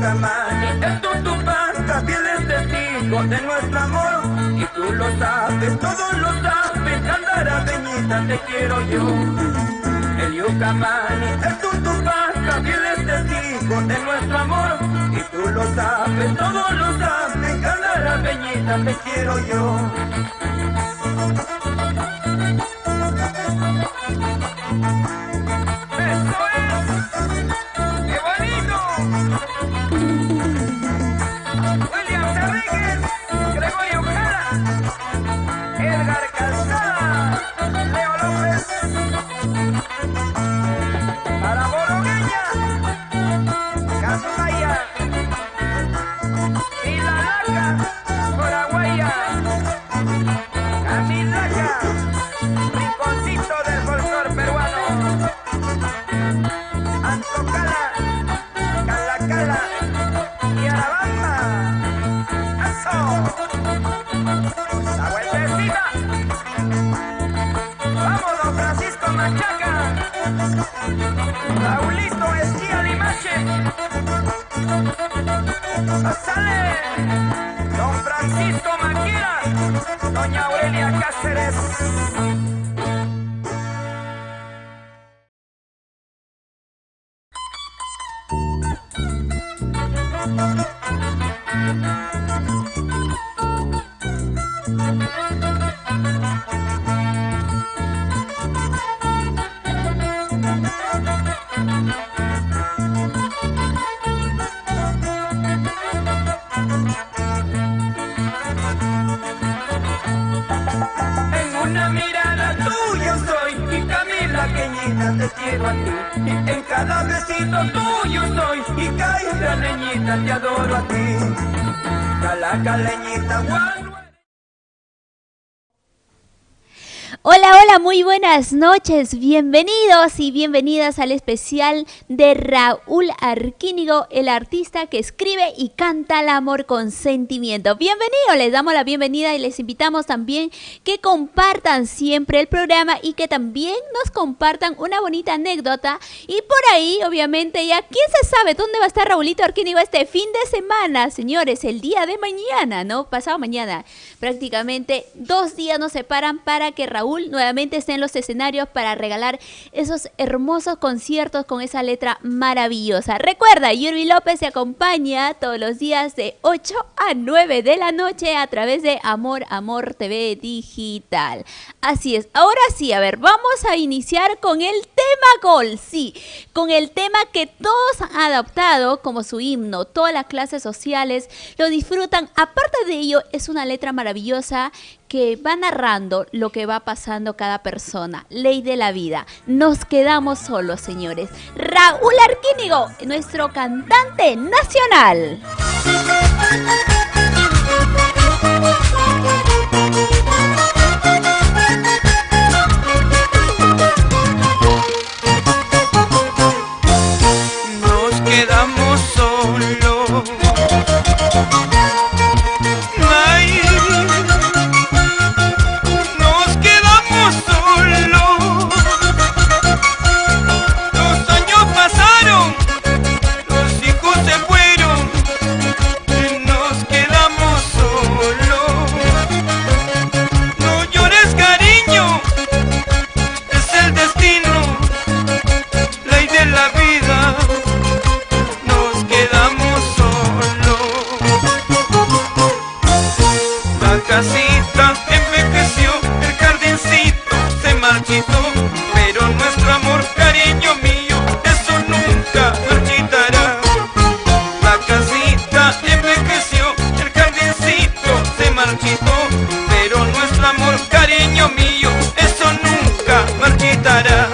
Yucamani, el Tutupaca, fiel es testigo de nuestro amor. Y tú lo sabes, todos lo saben, Candarapeñita te quiero yo. El Yucamani, el Tutupaca, fiel es testigo de nuestro amor. Y tú lo sabes, todos lo saben, Candarapeñita te quiero yo. ¡Eso es! ¡Qué bonito! William Enríquez, Gregorio Jara, Edgar Calzada, Leo López, para Bologueña, Casumaya, Ilalaca, Coraguaya, Camilaca, rinconcito del folclor peruano, Antocala, Calacala y Arabamba. ¡Eso! La vueltecita. Vamos, don Francisco Machaca, Raulito Esquía Limache. ¡Sale! Don Francisco Maquira, doña Aurelia Cáceres. En una mirada tuya soy y Camila Queñita te quiero a ti. Y en cada besito tuyo soy y Caira Leñita te adoro a ti. Calaca Leñita, guau. Hola, hola, muy buenas noches, bienvenidos y bienvenidas al especial de Raúl Arquínigo, el artista que escribe y canta el amor con sentimiento. Bienvenido, les damos la bienvenida y les invitamos también que compartan siempre el programa y que también nos compartan una bonita anécdota. Y por ahí, obviamente, ya quién se sabe dónde va a estar Raúlito Arquínigo este fin de semana, señores, el día de mañana, ¿no? Pasado mañana, prácticamente 2 días nos separan para que Raúl nuevamente esté en los escenarios para regalar esos hermosos conciertos con esa letra maravillosa. Recuerda, Yurbi López se acompaña todos los días de 8 a 9 de la noche a través de Amor TV Digital. Así es, ahora sí, a ver, vamos a iniciar con el tema Gol, sí, con el tema que todos han adoptado como su himno, todas las clases sociales lo disfrutan. Aparte de ello, es una letra maravillosa que va narrando lo que va pasando cada persona. Ley de la vida. Nos quedamos solos, señores. Raúl Arquínigo, nuestro cantante nacional. Nos quedamos solos. Casita envejeció, el jardincito se marchitó, pero nuestro amor, cariño mío, eso nunca marchitará. La casita envejeció, el jardincito se marchitó, pero nuestro amor, cariño mío, eso nunca marchitará.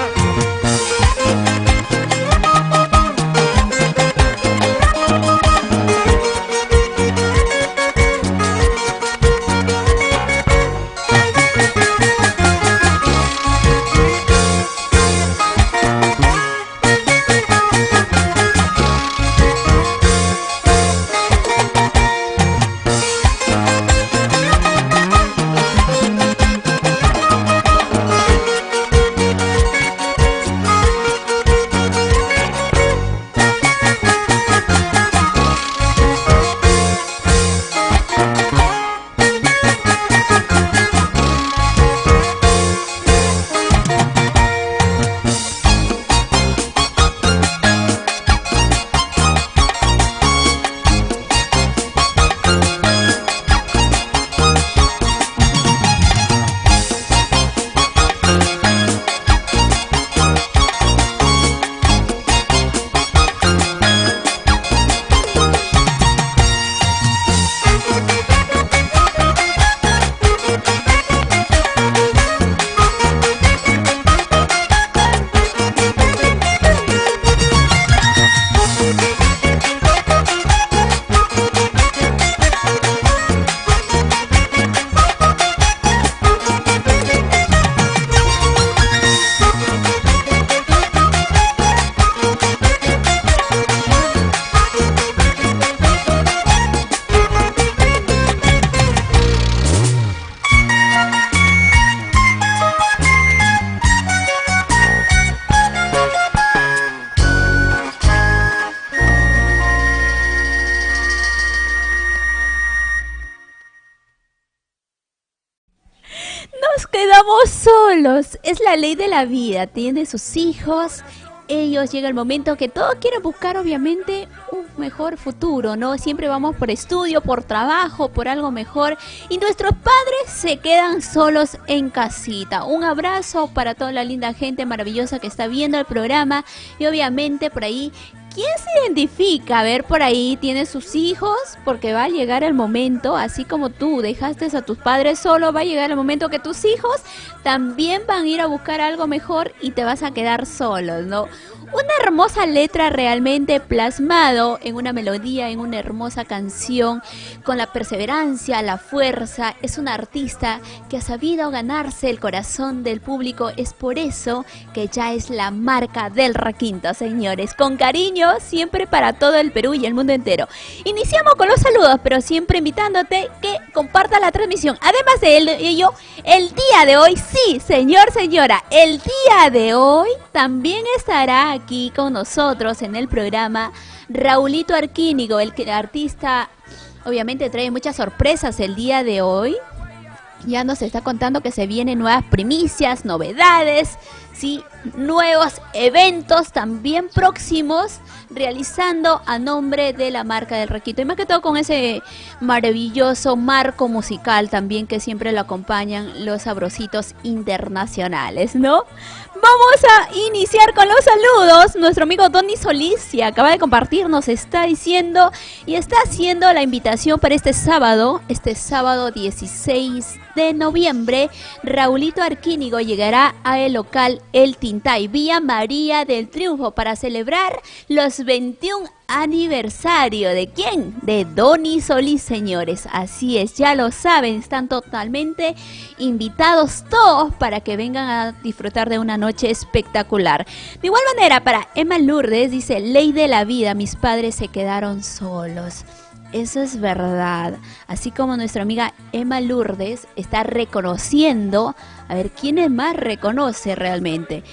quedamos solos. Es la ley de la vida. Tiene sus hijos. Ellos llega el momento que todos quieren buscar obviamente un mejor futuro, ¿no? Siempre vamos por estudio, por trabajo, por algo mejor y nuestros padres se quedan solos en casita. Un abrazo para toda la linda gente maravillosa que está viendo el programa y obviamente por ahí, ¿quién se identifica? A ver, por ahí tiene sus hijos, porque va a llegar el momento, así como tú dejaste a tus padres solo, va a llegar el momento que tus hijos también van a ir a buscar algo mejor y te vas a quedar solos, ¿no? Una hermosa letra realmente plasmado en una melodía, en una hermosa canción, con la perseverancia, la fuerza. Es un artista que ha sabido ganarse el corazón del público. Es por eso que ya es la marca del requinto, señores. Con cariño, siempre para todo el Perú y el mundo entero. Iniciamos con los saludos, pero siempre invitándote que compartas la transmisión. Además de ello, el día de hoy, sí, señor, señora, el día de hoy también estará aquí con nosotros en el programa Raulito Arquínigo, el artista obviamente trae muchas sorpresas el día de hoy. Ya nos está contando que se vienen nuevas primicias, novedades, sí, nuevos eventos también próximos realizando a nombre de la marca del Requinto y más que todo con ese maravilloso marco musical también que siempre lo acompañan los sabrositos internacionales, ¿no? Vamos a iniciar con los saludos. Nuestro amigo Donny Solís acaba de compartir, nos está diciendo y está haciendo la invitación para este sábado 16 de noviembre. Raulito Arquínigo llegará a el local El Tintay, Vía María del Triunfo, para celebrar los 21 aniversario. ¿De quién? De Donny Solís, señores. Así es, ya lo saben, están totalmente invitados todos para que vengan a disfrutar de una noche espectacular. De igual manera, para Emma Lourdes dice: ley de la vida, mis padres se quedaron solos. Eso es verdad. Así como nuestra amiga Emma Lourdes está reconociendo, a ver quién más reconoce realmente.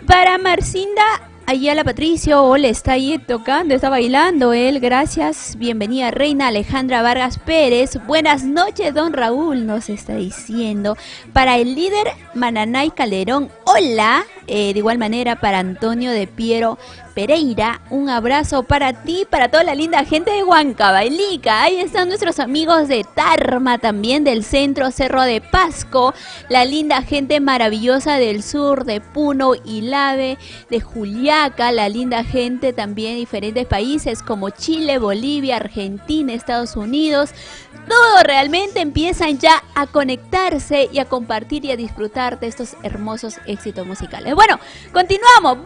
Para Marcinda Ayala Patricio, le está ahí tocando, está bailando él, gracias, bienvenida Reina Alejandra Vargas Pérez, buenas noches don Raúl, nos está diciendo. Para el líder Mananay Calderón, hola, de igual manera para Antonio de Piero Pereira, un abrazo para ti, para toda la linda gente de Huancavelica. Ahí están nuestros amigos de Tarma, también del centro Cerro de Pasco, la linda gente maravillosa del sur, de Puno, Ilave, de Juliaca, la linda gente también de diferentes países como Chile, Bolivia, Argentina, Estados Unidos. Todo realmente empiezan ya a conectarse y a compartir y a disfrutar de estos hermosos éxitos musicales. Bueno, continuamos,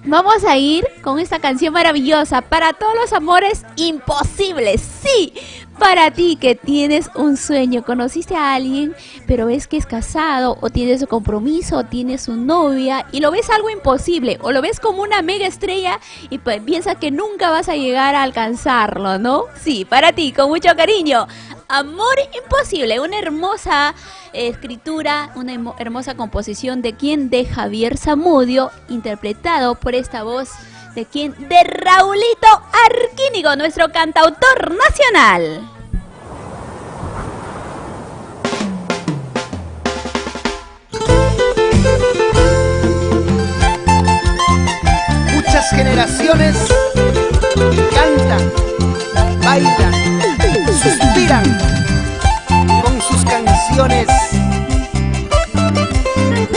Vamos a ir con esta canción maravillosa para todos los amores imposibles. Sí, para ti que tienes un sueño, conociste a alguien, pero ves que es casado o tienes un compromiso o tienes una novia y lo ves algo imposible o lo ves como una mega estrella y pues piensas que nunca vas a llegar a alcanzarlo, ¿no? Sí, para ti, con mucho cariño. Amor imposible, una hermosa escritura, una hermosa composición de quién, de Javier Zamudio, interpretado por esta voz de quién, de Raulito Arquínigo, nuestro cantautor nacional. Muchas generaciones cantan, bailan, suspiran con sus canciones,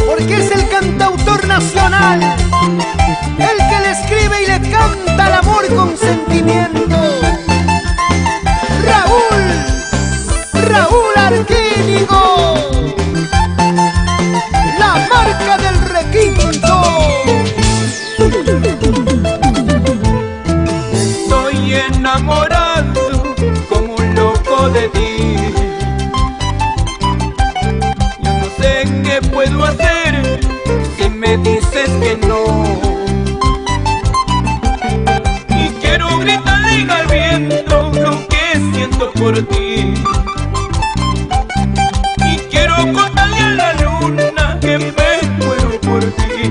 porque es el cantautor nacional, el que le escribe y le canta el amor con sentimiento. Raúl Arquínigo, la marca del requinto. Estoy enamorado como un loco de ti. Yo no sé qué puedo hacer si me dices que no. Y quiero gritarle al viento lo que siento por ti. Y quiero contarle a la luna que me muero por ti.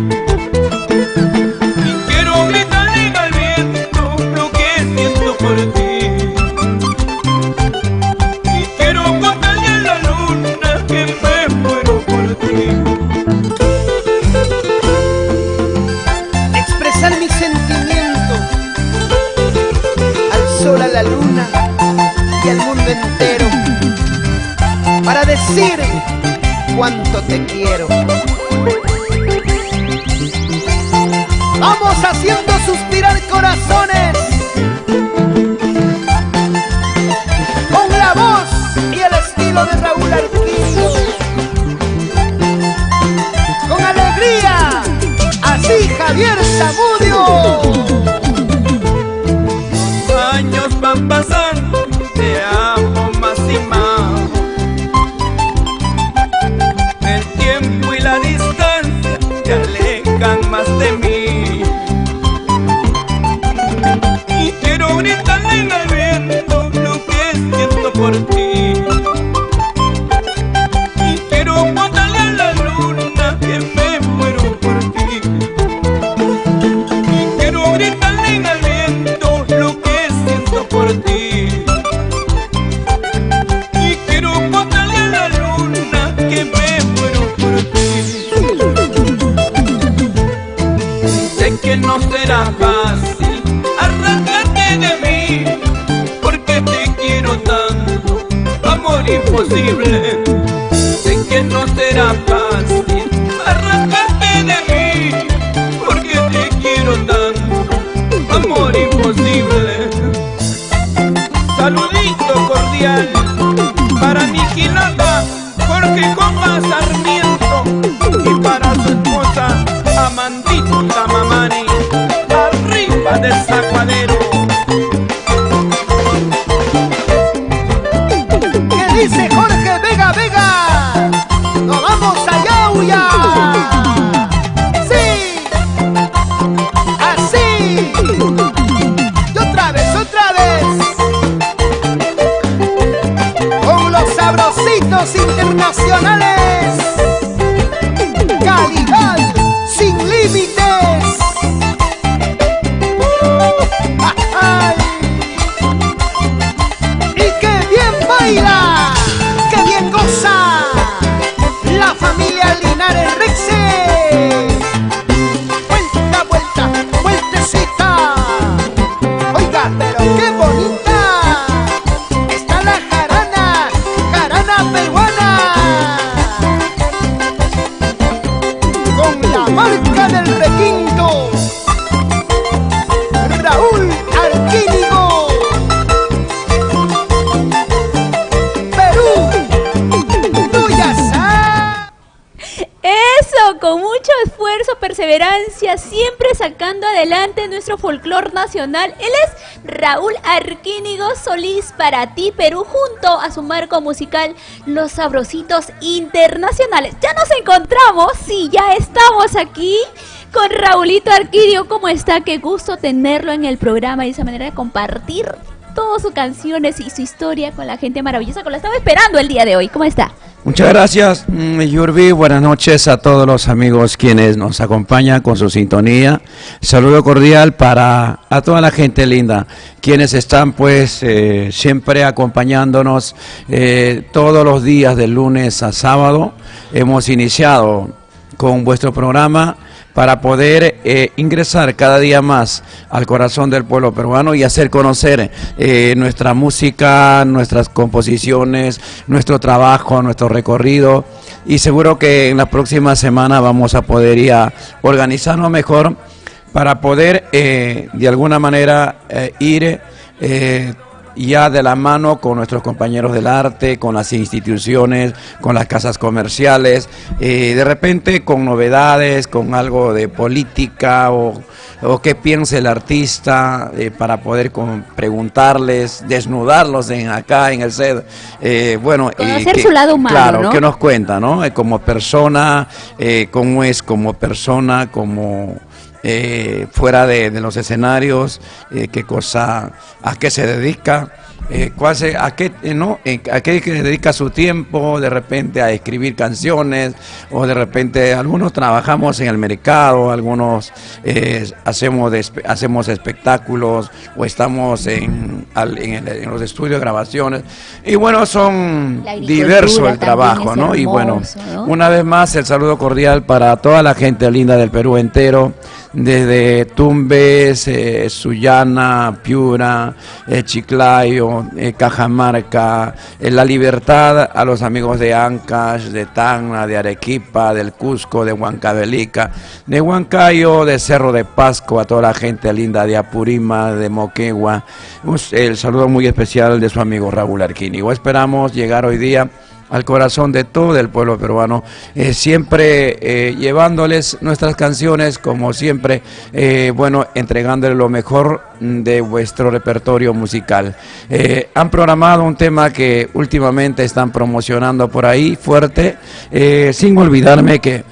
Y quiero gritarle al viento lo que siento por ti. Y quiero contarle a la luna que me decir cuánto te quiero. Vamos haciendo suspirar corazones con la voz y el estilo de Raúl Arquínigo. Con alegría, así Javier Zamudio. Años van pasando, te amo más y más. El tiempo y la distancia te alejan más de mí. Y quiero gritarle en el viento lo que siento por ti. Y quiero contarle a la luna que me muero por ti. Y quiero gritarle en el viento lo que siento por ti. Y quiero contarle a la luna que me muero por ti. Sé que no será fácil arrancarte de mí, porque te quiero tanto, amor imposible. Sé que no será fácil arrancarte de mí, porque te quiero tanto, amor imposible. Saludito cordial para mi Quilata, Jorge Copa Sarmiento, y para su esposa Amandito Tamamani, arriba del Zaguadero. ¿Qué dice Jorge Vega Vega? ¡Nos vamos a Yauya! ¡Sí! ¡Así! ¡Y otra vez, otra vez! Con los sabrositos internacionales. Calidad sin límites. ¡Ay! ¡Y qué bien baila! ¡Qué bien goza! La familia Linares Rexe. Vuelta, vuelta, vueltecita. Oiga, pero qué bonita está la jarana, jarana peruana. Con la marca del requinto, Raúl Arquínigo. Perú, Tuyasá. Eso, con mucho esfuerzo, perseverancia, siempre sacando adelante nuestro folclore nacional. Él es Raúl Arquínigo Solís, para ti, Perú, junto a su marco musical Los Sabrositos Internacionales. Ya nos encontramos, sí, ya estamos aquí con Raulito Arquínigo. ¿Cómo está? Qué gusto tenerlo en el programa y esa manera de compartir todas sus canciones y su historia con la gente maravillosa que lo estaba esperando el día de hoy. ¿Cómo está? Muchas gracias, Yurbi. Buenas noches a todos los amigos quienes nos acompañan con su sintonía. Saludo cordial para a toda la gente linda, quienes están pues siempre acompañándonos todos los días de lunes a sábado. Hemos iniciado con vuestro programa para poder ingresar cada día más al corazón del pueblo peruano y hacer conocer nuestra música, nuestras composiciones, nuestro trabajo, nuestro recorrido, y seguro que en la próxima semana vamos a poder ya organizarnos mejor para poder de alguna manera ir ya de la mano con nuestros compañeros del arte, con las instituciones, con las casas comerciales, de repente con novedades, con algo de política o qué piensa el artista, para poder preguntarles, desnudarlos acá en el set, bueno, conocer su lado humano, claro, ¿no? ¿Qué nos cuenta, no? Como persona, cómo es como persona, como fuera de los escenarios, qué cosa, a qué se dedica, a qué dedica su tiempo, de repente a escribir canciones, o de repente algunos trabajamos en el mercado, algunos hacemos espectáculos, o estamos en los estudios de grabaciones, y bueno, son diverso el trabajo, ¿no? Hermoso, y bueno, ¿no? Una vez más el saludo cordial para toda la gente linda del Perú entero. desde Tumbes, Sullana, Piura, Chiclayo, Cajamarca, La Libertad, a los amigos de Ancash, de Tacna, de Arequipa, del Cusco, de Huancavelica, de Huancayo, de Cerro de Pasco, a toda la gente linda de Apurima, de Moquegua. El saludo muy especial de su amigo Raúl Arquínigo. Esperamos llegar hoy día al corazón de todo el pueblo peruano, siempre llevándoles nuestras canciones, como siempre, bueno, entregándoles lo mejor de vuestro repertorio musical. Han programado un tema que últimamente están promocionando por ahí fuerte, sin olvidarme que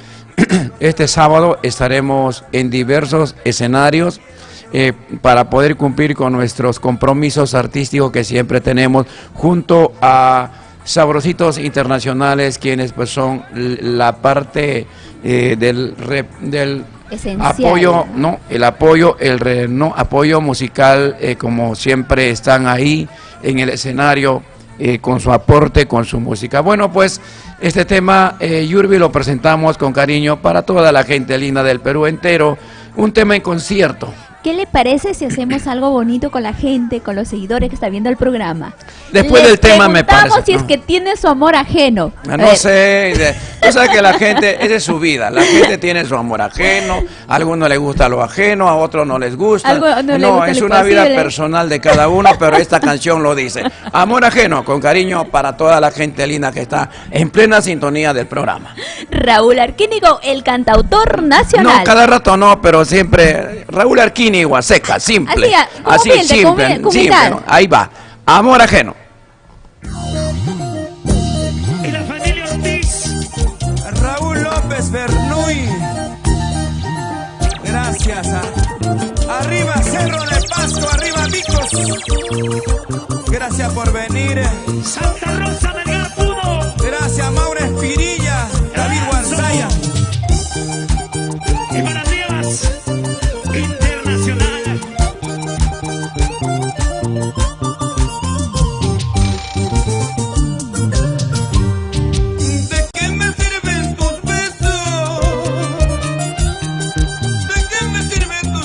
este sábado estaremos en diversos escenarios para poder cumplir con nuestros compromisos artísticos que siempre tenemos junto a Sabrositos Internacionales, quienes pues son la parte del apoyo, ¿no? El apoyo, apoyo musical, como siempre están ahí en el escenario con su aporte, con su música. Bueno, pues este tema, Yurbi, lo presentamos con cariño para toda la gente linda del Perú entero, un tema en concierto. ¿Qué le parece si hacemos algo bonito con la gente, con los seguidores que está viendo el programa? Después del tema me parece. Preguntamos si es que tiene su amor ajeno. No sé, tú sabes que la gente, esa es su vida, la gente tiene su amor ajeno, a algunos les gusta lo ajeno, a otros no les gusta. No, es una vida personal de cada uno, pero esta canción lo dice. Amor ajeno, con cariño para toda la gente linda que está en plena sintonía del programa. Raúl Arquínigo, el cantautor nacional. No, cada rato no, pero siempre Raúl Arquínigo, a seca, simple. Así simple, ¿no? Ahí va. Amor ajeno. Y la familia Ortiz. Raúl López Bernuy. Gracias. Arriba Cerro de Pasco, arriba Vicos. Gracias por venir. Santa Rosa del Garpudo. Gracias Maura Espirilla, David Guarzaya. Y para Díaz Internacional. ¿De qué me sirven tus besos? ¿De qué me sirven tus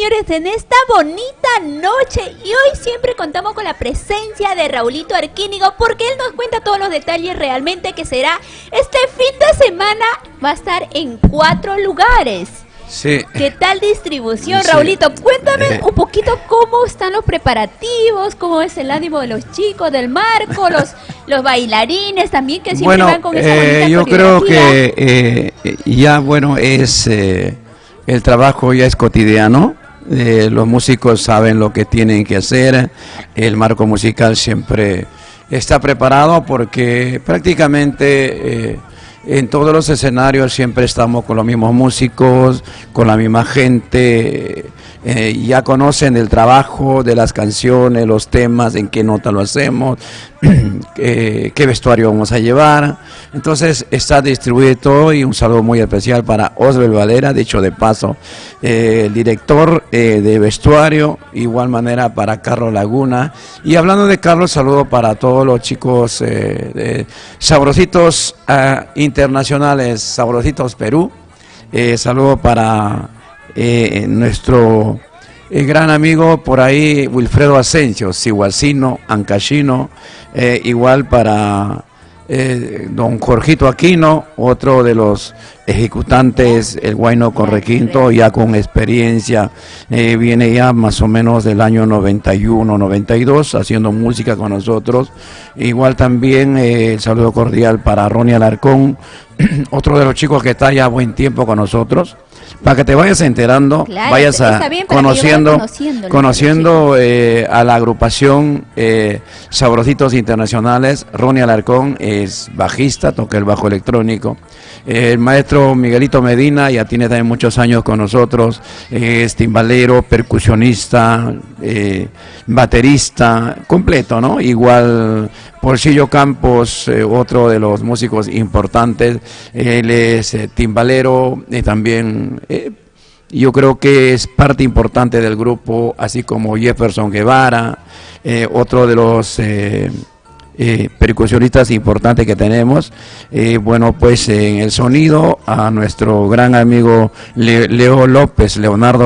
señores, en esta bonita noche. Y hoy siempre contamos con la presencia de Raulito Arquínigo, porque él nos cuenta todos los detalles realmente que será este fin de semana. Va a estar en 4 lugares. Sí. ¿Qué tal distribución, Sí. Raulito? Cuéntame un poquito cómo están los preparativos, cómo es el ánimo de los chicos, del marco, los bailarines también, que siempre van con esa bonita yo creo coreografía. que ya, bueno, el trabajo ya es cotidiano. Los músicos saben lo que tienen que hacer. El marco musical siempre está preparado porque prácticamente en todos los escenarios siempre estamos con los mismos músicos, con la misma gente. Ya conocen el trabajo de las canciones, los temas, en qué nota lo hacemos, qué vestuario vamos a llevar. Entonces está distribuido todo, y un saludo muy especial para Oswald Valera, dicho de paso, el director de vestuario, igual manera para Carlos Laguna. Y hablando de Carlos, saludo para todos los chicos de Sabrositos Internacionales, Sabrositos Perú. Saludo para nuestro gran amigo por ahí, Wilfredo Asensio, Siguacino, Ancashino, igual para don Jorgito Aquino, otro de los ejecutantes, el Guayno Correquinto, ya con experiencia, viene ya más o menos del año 91, 92, haciendo música con nosotros. Igual también el saludo cordial para Ronnie Alarcón, otro de los chicos que está ya buen tiempo con nosotros. Para que te vayas enterando, Claro, vayas está bien para que yo vaya conociendo a la agrupación Sabrositos Internacionales. Ronnie Alarcón es bajista, toca el bajo electrónico. El maestro Miguelito Medina ya tiene también muchos años con nosotros, es timbalero, percusionista, baterista, completo, ¿no? Igual Porcillo Campos, otro de los músicos importantes, él es timbalero, también yo creo que es parte importante del grupo, así como Jefferson Guevara, otro de los percusionistas importantes que tenemos. Bueno, pues en el sonido a nuestro gran amigo Leonardo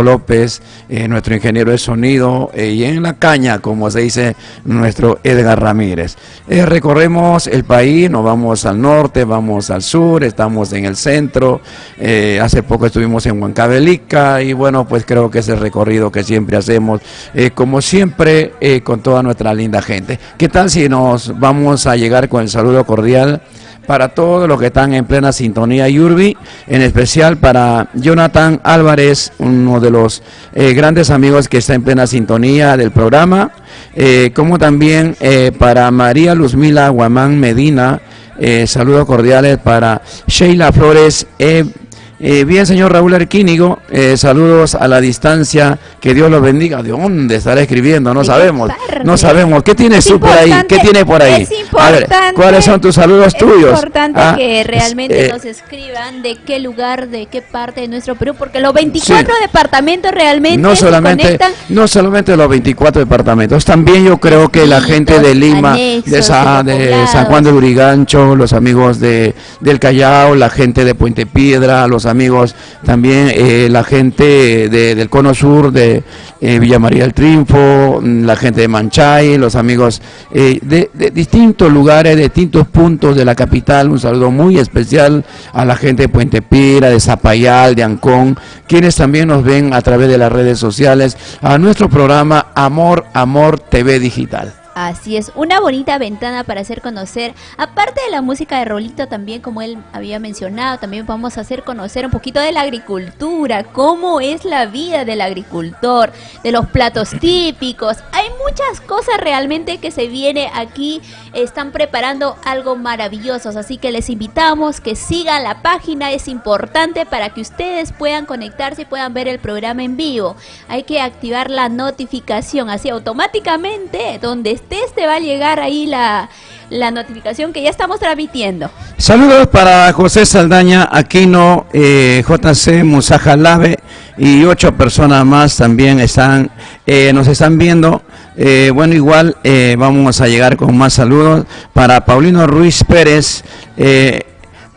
López, nuestro ingeniero de sonido, y en la caña, como se dice, nuestro Edgar Ramírez. Recorremos el país, nos vamos al norte, vamos al sur, estamos en el centro. Hace poco estuvimos en Huancavelica, y bueno, pues creo que es el recorrido que siempre hacemos, como siempre, con toda nuestra linda gente. ¿Qué tal si nos vamos a llegar con el saludo cordial para todos los que están en plena sintonía Yurbi, en especial para Jonathan Álvarez, uno de los grandes amigos que está en plena sintonía del programa, como también para María Luzmila Guamán Medina, saludos cordiales para Sheila Flores. Bien, señor Raúl Arquínigo, saludos a la distancia, que Dios los bendiga. ¿De dónde estará escribiendo? No sabemos, no sabemos. ¿Qué tienes tú por ahí? ¿Qué tiene por ahí? Es importante. A ver, ¿cuáles son tus saludos tuyos? Es importante que realmente nos escriban de qué lugar, de qué parte de nuestro Perú, porque los 24 departamentos realmente no solamente, se conectan. no solamente los 24 departamentos, también yo creo que la gente de Lima, anexos, de San Juan de Lurigancho, los amigos del Callao, la gente de Puente Piedra, los amigos también, la gente del Cono Sur, de Villa María del Triunfo, la gente de Manchay, los amigos de distintos lugares, de distintos puntos de la capital. Un saludo muy especial a la gente de Puente Piedra, de Zapayal, de Ancón, quienes también nos ven a través de las redes sociales, a nuestro programa Amor TV Digital. Así es, una bonita ventana para hacer conocer, aparte de la música de Rolito, también como él había mencionado, también vamos a hacer conocer un poquito de la agricultura, cómo es la vida del agricultor, de los platos típicos. Hay muchas cosas realmente que se viene aquí, están preparando algo maravilloso, así que les invitamos que sigan la página, es importante para que ustedes puedan conectarse y puedan ver el programa en vivo. Hay que activar la notificación, así automáticamente, donde estés te va a llegar ahí la notificación que ya estamos transmitiendo. Saludos para José Saldaña, Aquino, JC, Musaja Lave y 8 personas más también nos están viendo. Bueno, igual vamos a llegar con más saludos para Paulino Ruiz Pérez,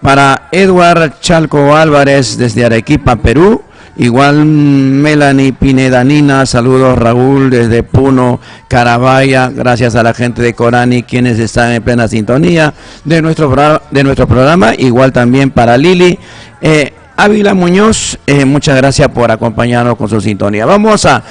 para Edward Chalco Álvarez desde Arequipa, Perú. igual Melanie Pinedanina, saludos Raúl desde Puno, Carabaya, gracias a la gente de Corani, quienes están en plena sintonía de nuestro programa, igual también para Lili. Ávila Muñoz, muchas gracias por acompañarnos con su sintonía. Vamos a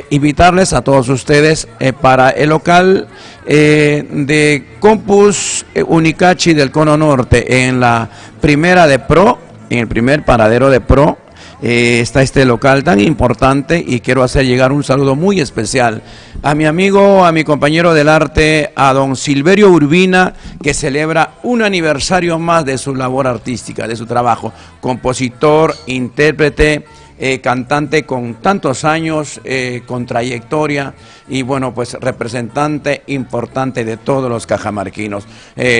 invitarles a todos ustedes para el local de Campus Unicachi del Cono Norte, en la primera de Pro, en el primer paradero de Pro. Está este local tan importante y quiero hacer llegar un saludo muy especial a mi amigo, a mi compañero del arte, a don Silverio Urbina, que celebra un aniversario más de su labor artística, de su trabajo, compositor, intérprete, cantante con tantos años, con trayectoria y bueno, pues representante importante de todos los cajamarquinos.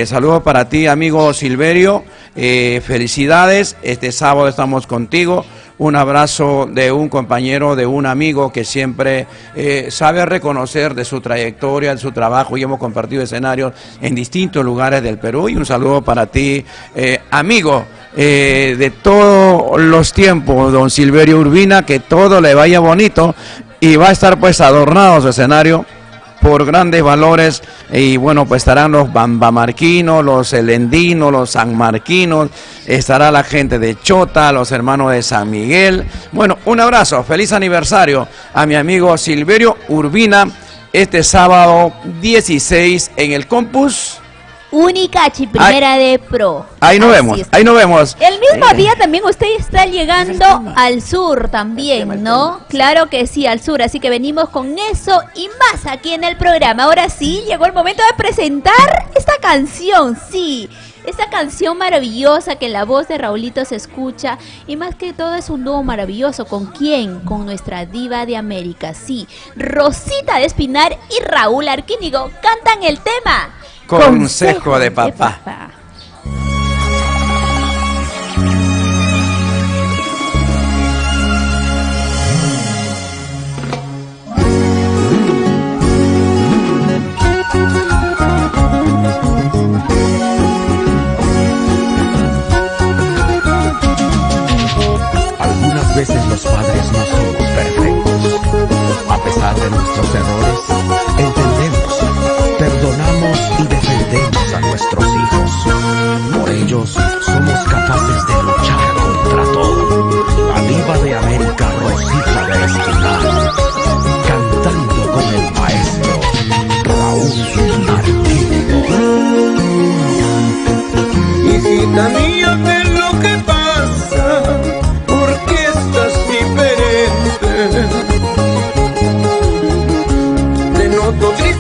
Saludos para ti, amigo Silverio, felicidades, este sábado estamos contigo. Un abrazo de un compañero, de un amigo que siempre sabe reconocer de su trayectoria, de su trabajo, y hemos compartido escenarios en distintos lugares del Perú. Y un saludo para ti, amigo de todos los tiempos, don Silverio Urbina, que todo le vaya bonito y va a estar pues adornado su escenario por grandes valores, y bueno, pues estarán los bambamarquinos, los elendinos, los sanmarquinos, estará la gente de Chota, los hermanos de San Miguel. Bueno, un abrazo, feliz aniversario a mi amigo Silverio Urbina, este sábado 16 en el Campus Unicachi, primera de Pro. Ahí nos vemos, ahí nos vemos. El mismo día también usted está llegando al sur también, ¿no? Claro que sí, al sur, así que venimos con eso y más aquí en el programa. Ahora sí, llegó el momento de presentar esta canción, sí. Esta canción maravillosa que en la voz de Raulito se escucha, y más que todo es un dúo maravilloso. ¿Con quién? Con nuestra diva de América, sí. Rosita de Espinar y Raúl Arquínigo cantan el tema Consejo de Papá. Algunas veces los padres no somos perfectos. A pesar de nuestros errores, entendemos, perdonamos y defendemos a nuestros hijos. Por ellos somos capaces de luchar contra todo. La diva de América, Rosita de Espinar, cantando con el maestro Raúl Arquínigo. Hijita mía, ¿qué es lo que pasa? ¿Por qué estás diferente? Te noto triste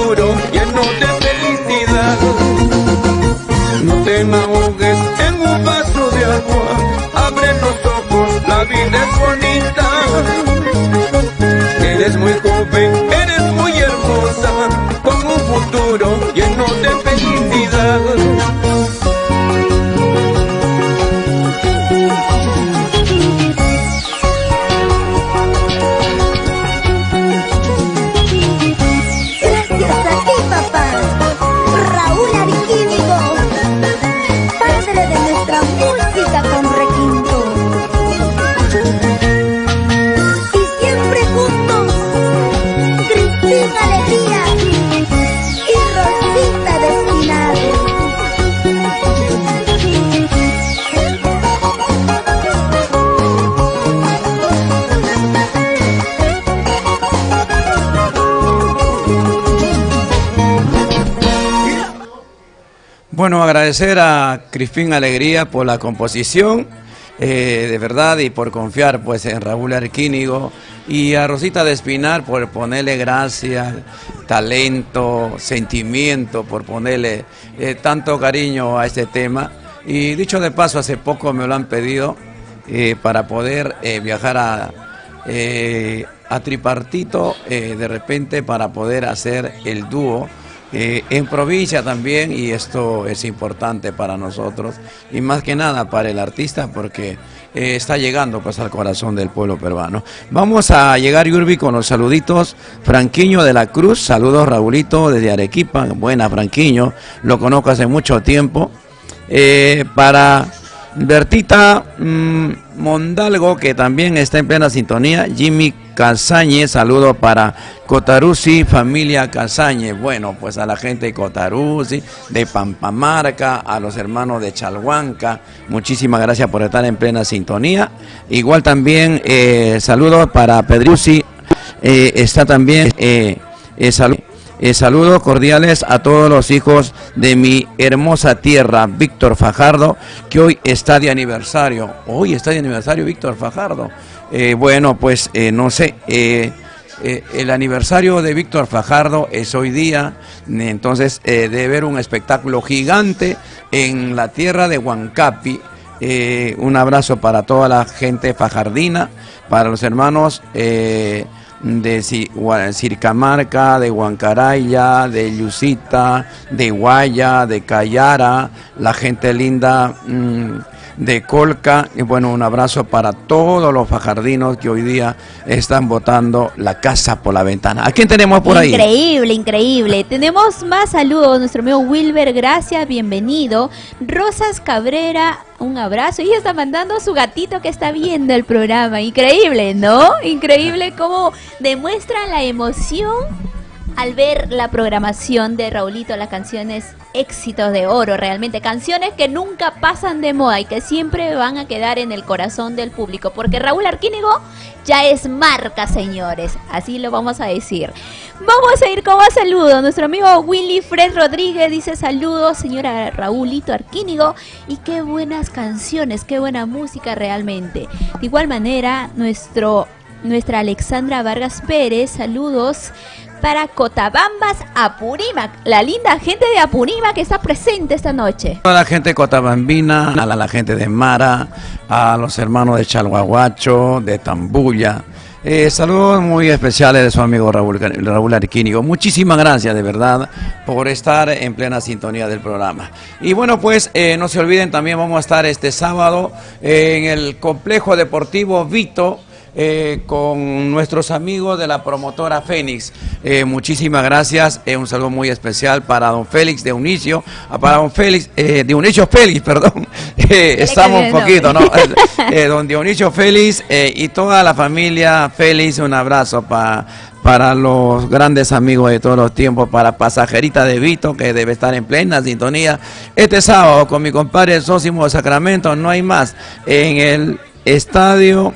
futuro lleno de felicidad. No te ahogues en un vaso de agua, abre los ojos, la vida es bonita. Eres muy joven, eres muy hermosa, con un futuro lleno de felicidad. Gracias a ti, papá. Raúl Arquínigo, padre de nuestra música con requinto. Y siempre juntos, Cristina Alegría y Rosita de Espinal. Bueno, agradecer a Crispín Alegría por la composición, de verdad, y por confiar pues en Raúl Arquínigo, y a Rosita de Espinar por ponerle gracia, talento, sentimiento, por ponerle tanto cariño a este tema. Y dicho de paso, hace poco me lo han pedido para poder viajar a Tripartito, de repente, para poder hacer el dúo en provincia también, y esto es importante para nosotros y más que nada para el artista, porque está llegando pues al corazón del pueblo peruano. Vamos a llegar, Yurbi, con los saluditos. Franquiño de la Cruz, saludos Raulito desde Arequipa. Buena, Franquiño, lo conozco hace mucho tiempo. Para Bertita Mondalgo, que también está en plena sintonía. Jimmy Casañez, saludo para Cotaruzzi, familia Casañez. Bueno, pues a la gente de Cotaruzzi, de Pampamarca, a los hermanos de Chalhuanca, muchísimas gracias por estar en plena sintonía. Igual también saludos para Pedriuzzi, está también saludos cordiales a todos los hijos de mi hermosa tierra, Víctor Fajardo, que hoy está de aniversario. Hoy está de aniversario Víctor Fajardo. Bueno, pues no sé, el aniversario de Víctor Fajardo es hoy día, entonces debe haber un espectáculo gigante en la tierra de Huancapi. Un abrazo para toda la gente fajardina, para los hermanos de Circamarca, de Huancaraya, de Llucita, de Guaya, de Cayara, la gente linda de Colca. Y bueno, un abrazo para todos los fajardinos que hoy día están botando la casa por la ventana. ¿A quién tenemos por ahí? Increíble, increíble. Tenemos más saludos. Nuestro amigo Wilber, gracias, bienvenido. Rosas Cabrera, un abrazo. Ella está mandando a su gatito que está viendo el programa. Increíble, ¿no? Increíble cómo demuestra la emoción al ver la programación de Raulito, las canciones éxitos de oro, realmente canciones que nunca pasan de moda y que siempre van a quedar en el corazón del público, porque Raúl Arquínigo ya es marca, señores, así lo vamos a decir. Vamos a ir con más saludos. Nuestro amigo Willy Fred Rodríguez dice: saludos, señora Raulito Arquínigo, y qué buenas canciones, qué buena música realmente. De igual manera, nuestra Alexandra Vargas Pérez, saludos para Cotabambas, Apurímac, la linda gente de Apurímac que está presente esta noche. A la gente cotabambina, a la gente de Mara, a los hermanos de Chalhuahuacho, de Tambuya. Saludos muy especiales de su amigo Raúl Arquínigo. Muchísimas gracias de verdad por estar en plena sintonía del programa. Y bueno, pues no se olviden, también vamos a estar este sábado en el Complejo Deportivo Vito, con nuestros amigos de la promotora Fénix. Muchísimas gracias. Un saludo muy especial para don Félix de Unicio, para don Félix, de Unicio Félix, perdón. Estamos un poquito, ¿no? Don Dionisio Félix y toda la familia Félix, un abrazo para los grandes amigos de todos los tiempos, para Pasajerita de Vito, que debe estar en plena sintonía este sábado con mi compadre Sósimo de Sacramento. No hay más, en el estadio,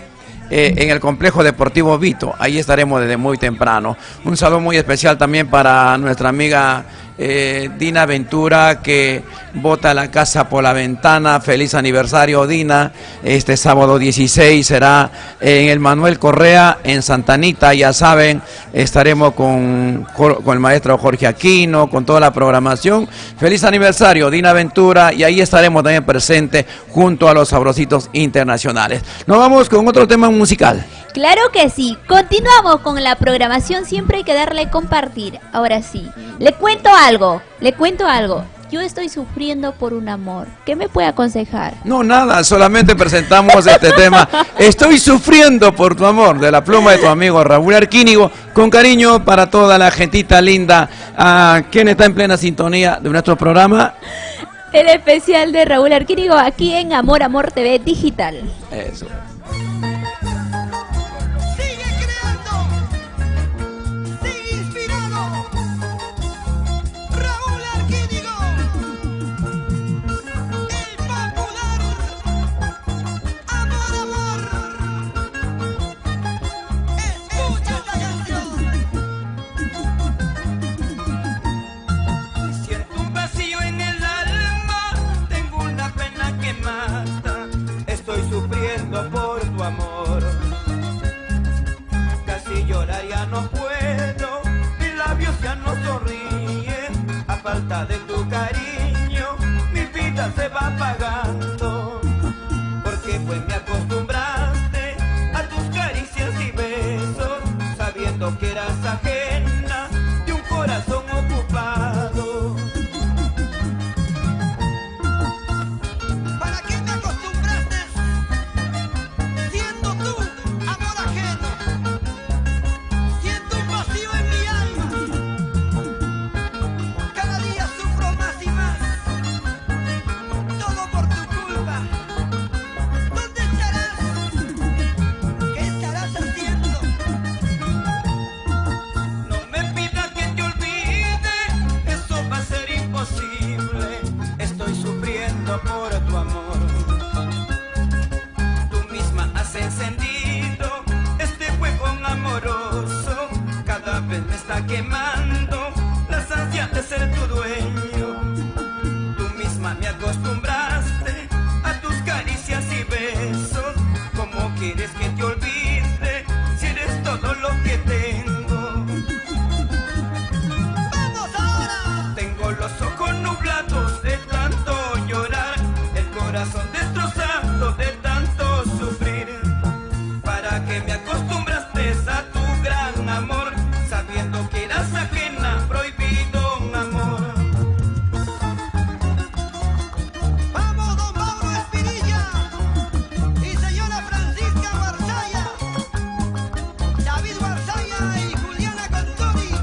en el Complejo Deportivo Vito. Ahí estaremos desde muy temprano. Un saludo muy especial también para nuestra amiga Dina Ventura, que bota la casa por la ventana. Feliz aniversario, Dina. Este sábado 16 será en el Manuel Correa, en Santa Anita. Ya saben, estaremos con el maestro Jorge Aquino, con toda la programación. Feliz aniversario, Dina Ventura, y ahí estaremos también presentes junto a los Sabrositos Internacionales. Nos vamos con otro tema musical. Claro que sí, continuamos con la programación, siempre hay que darle compartir. Ahora sí, le cuento algo. Yo estoy sufriendo por un amor. ¿Qué me puede aconsejar? No, nada, solamente presentamos este tema. Estoy sufriendo por tu amor, de la pluma de tu amigo Raúl Arquínigo, con cariño para toda la gentita linda, a quien está en plena sintonía de nuestro programa. El especial de Raúl Arquínigo aquí en Amor Amor TV Digital. Eso. Por tu amor, casi llorar ya no puedo, mis labios ya no sonríen, a falta de tu cariño, mi vida se va apagando, porque pues me acostumbraste a tus caricias y besos, sabiendo que eras ajena de un corazón ocupado. Por tu amor, tú misma has encendido este fuego amoroso, cada vez me está quemando las ansias de ser tu dueño. Tú misma me acostumbraste a tus caricias y besos, ¿cómo quieres que te olvide si eres todo lo que tengo? ¡Vamos ahora! Tengo los ojos nublados de tanto llorar, corazón destrozado de tanto sufrir. ¿Para que me acostumbraste a tu gran amor, sabiendo que eras ajena, prohibido un amor? Vamos, don Mauro Espinilla y señora Francisca Barzaya, David Barzaya y Juliana Contori,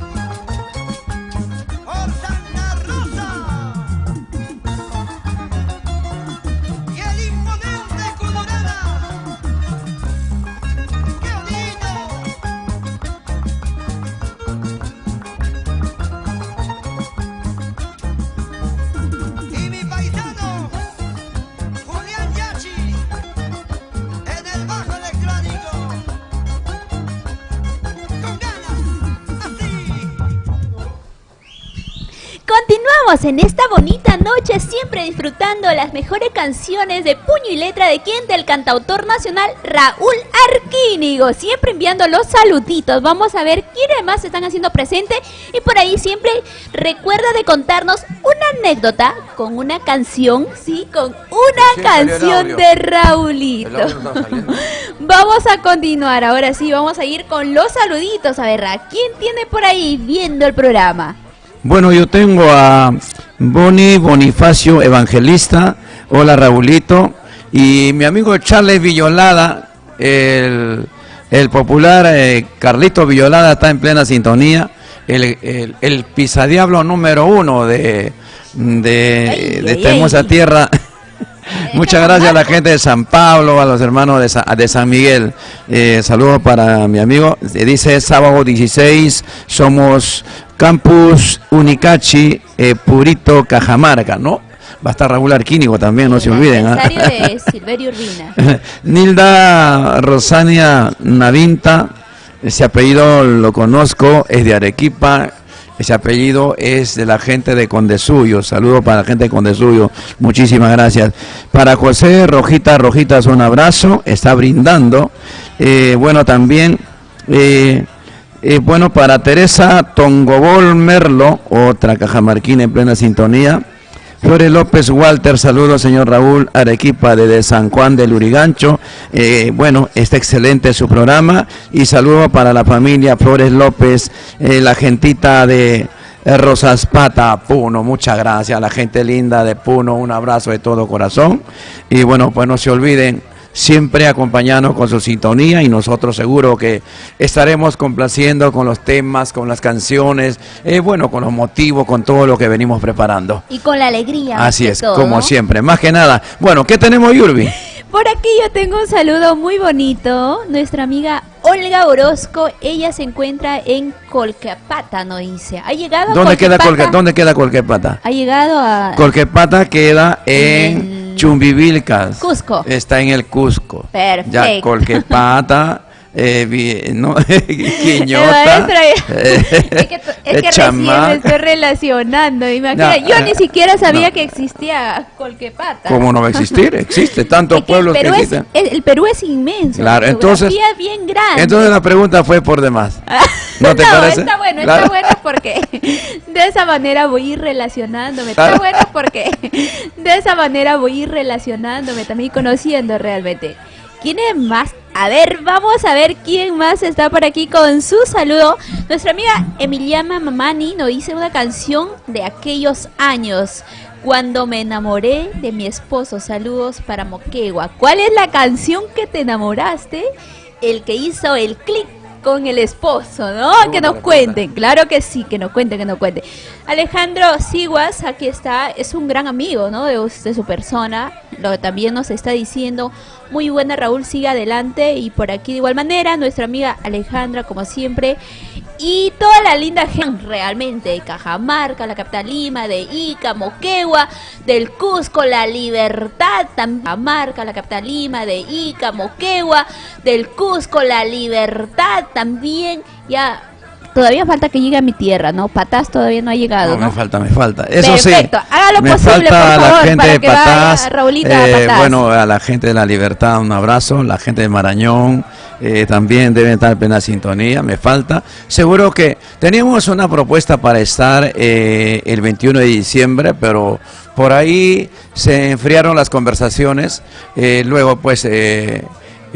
por Santa Rosa. Continuamos en esta bonita noche, siempre disfrutando las mejores canciones de puño y letra de quien, del cantautor nacional Raúl Arquínigo, siempre enviando los saluditos. Vamos a ver quiénes más se están haciendo presente, y por ahí siempre recuerda de contarnos una anécdota con una canción, sí, con una canción de Raulito. Vamos a continuar, ahora sí, vamos a ir con los saluditos. A ver, ¿a quién tiene por ahí viendo el programa? Bueno, yo tengo a Bonifacio Evangelista. Hola, Raulito. Y mi amigo Charles Villolada, el popular Carlito Villolada, está en plena sintonía. El pisadiablo número 1 de esta hermosa tierra. Muchas gracias a la gente de San Pablo, a los hermanos de San Miguel. Saludos para mi amigo. Dice sábado 16, somos Campus Unicachi, Purito, Cajamarca, ¿no? Va a estar Raúl Arquínigo también, no se olviden. Aniversario de Silverio Urbina. Nilda Rosania Navinta, ese apellido lo conozco, es de Arequipa. Ese apellido es de la gente de Condesuyo. Saludo para la gente de Condesuyo. Muchísimas gracias. Para José Rojitas, un abrazo. Está brindando. Bueno, también, bueno, para Teresa Tongobol Merlo, otra cajamarquina en plena sintonía. Flores López Walter, saludos señor Raúl Arequipa desde San Juan del Urigancho. Bueno, está excelente su programa y saludo para la familia Flores López, la gentita de Rosaspata, Puno. Muchas gracias a la gente linda de Puno, un abrazo de todo corazón. Y bueno, pues no se olviden, siempre acompañarnos con su sintonía y nosotros seguro que estaremos complaciendo con los temas, con las canciones, bueno, con los motivos, con todo lo que venimos preparando. Y con la alegría. Así es, todo, como ¿no? siempre. Más que nada, bueno, ¿qué tenemos, Yurbi? Por aquí yo tengo un saludo muy bonito. Nuestra amiga Olga Orozco, ella se encuentra en Colquepata, nos dice. ¿Ha llegado a ¿Dónde queda Colquepata? Ha llegado a... Colquepata queda en Chumbivilcas. Cusco. Está en el Cusco. Perfecto. Ya Colquepata, no, Quiñota, es que recién me estoy relacionando. Imagina, yo ni siquiera sabía que existía Colquepata. ¿Cómo no va a existir? Existe tantos pueblos que existen. El Perú es inmenso. Claro, entonces, bien grande. Entonces la pregunta fue por demás. ¿No te parece? Está bueno, claro. Está bueno porque de esa manera voy a ir relacionándome. Claro. Está bueno porque de esa manera voy a ir relacionándome, también conociendo realmente. ¿Quién es más? A ver, vamos a ver quién más está por aquí con su saludo. Nuestra amiga Emiliana Mamani nos dice una canción de aquellos años, cuando me enamoré de mi esposo. Saludos para Moquegua. ¿Cuál es la canción que te enamoraste? El que hizo el clic con el esposo, ¿no? Que nos cuenten, claro que sí, que nos cuenten. Alejandro Siguas, aquí está, es un gran amigo, ¿no? De su persona, lo que también nos está diciendo. Muy buena, Raúl, sigue adelante. Y por aquí de igual manera, nuestra amiga Alejandra, como siempre. Y toda la linda gente, realmente, de Cajamarca, la capital Lima, de Ica, Moquegua, del Cusco, La Libertad, también Cajamarca, la capital Lima, de Ica, Moquegua, del Cusco, La Libertad, también, ya... Todavía falta que llegue a mi tierra, ¿no? Patás todavía no ha llegado, ¿no? Me falta. Eso perfecto. Sí. Haga lo me posible, falta por favor, la gente para de que Patás, vaya Raulita a Patás. Bueno, a la gente de La Libertad un abrazo, la gente de Marañón también deben estar en plena sintonía, me falta. Seguro que teníamos una propuesta para estar el 21 de diciembre, pero por ahí se enfriaron las conversaciones, luego pues...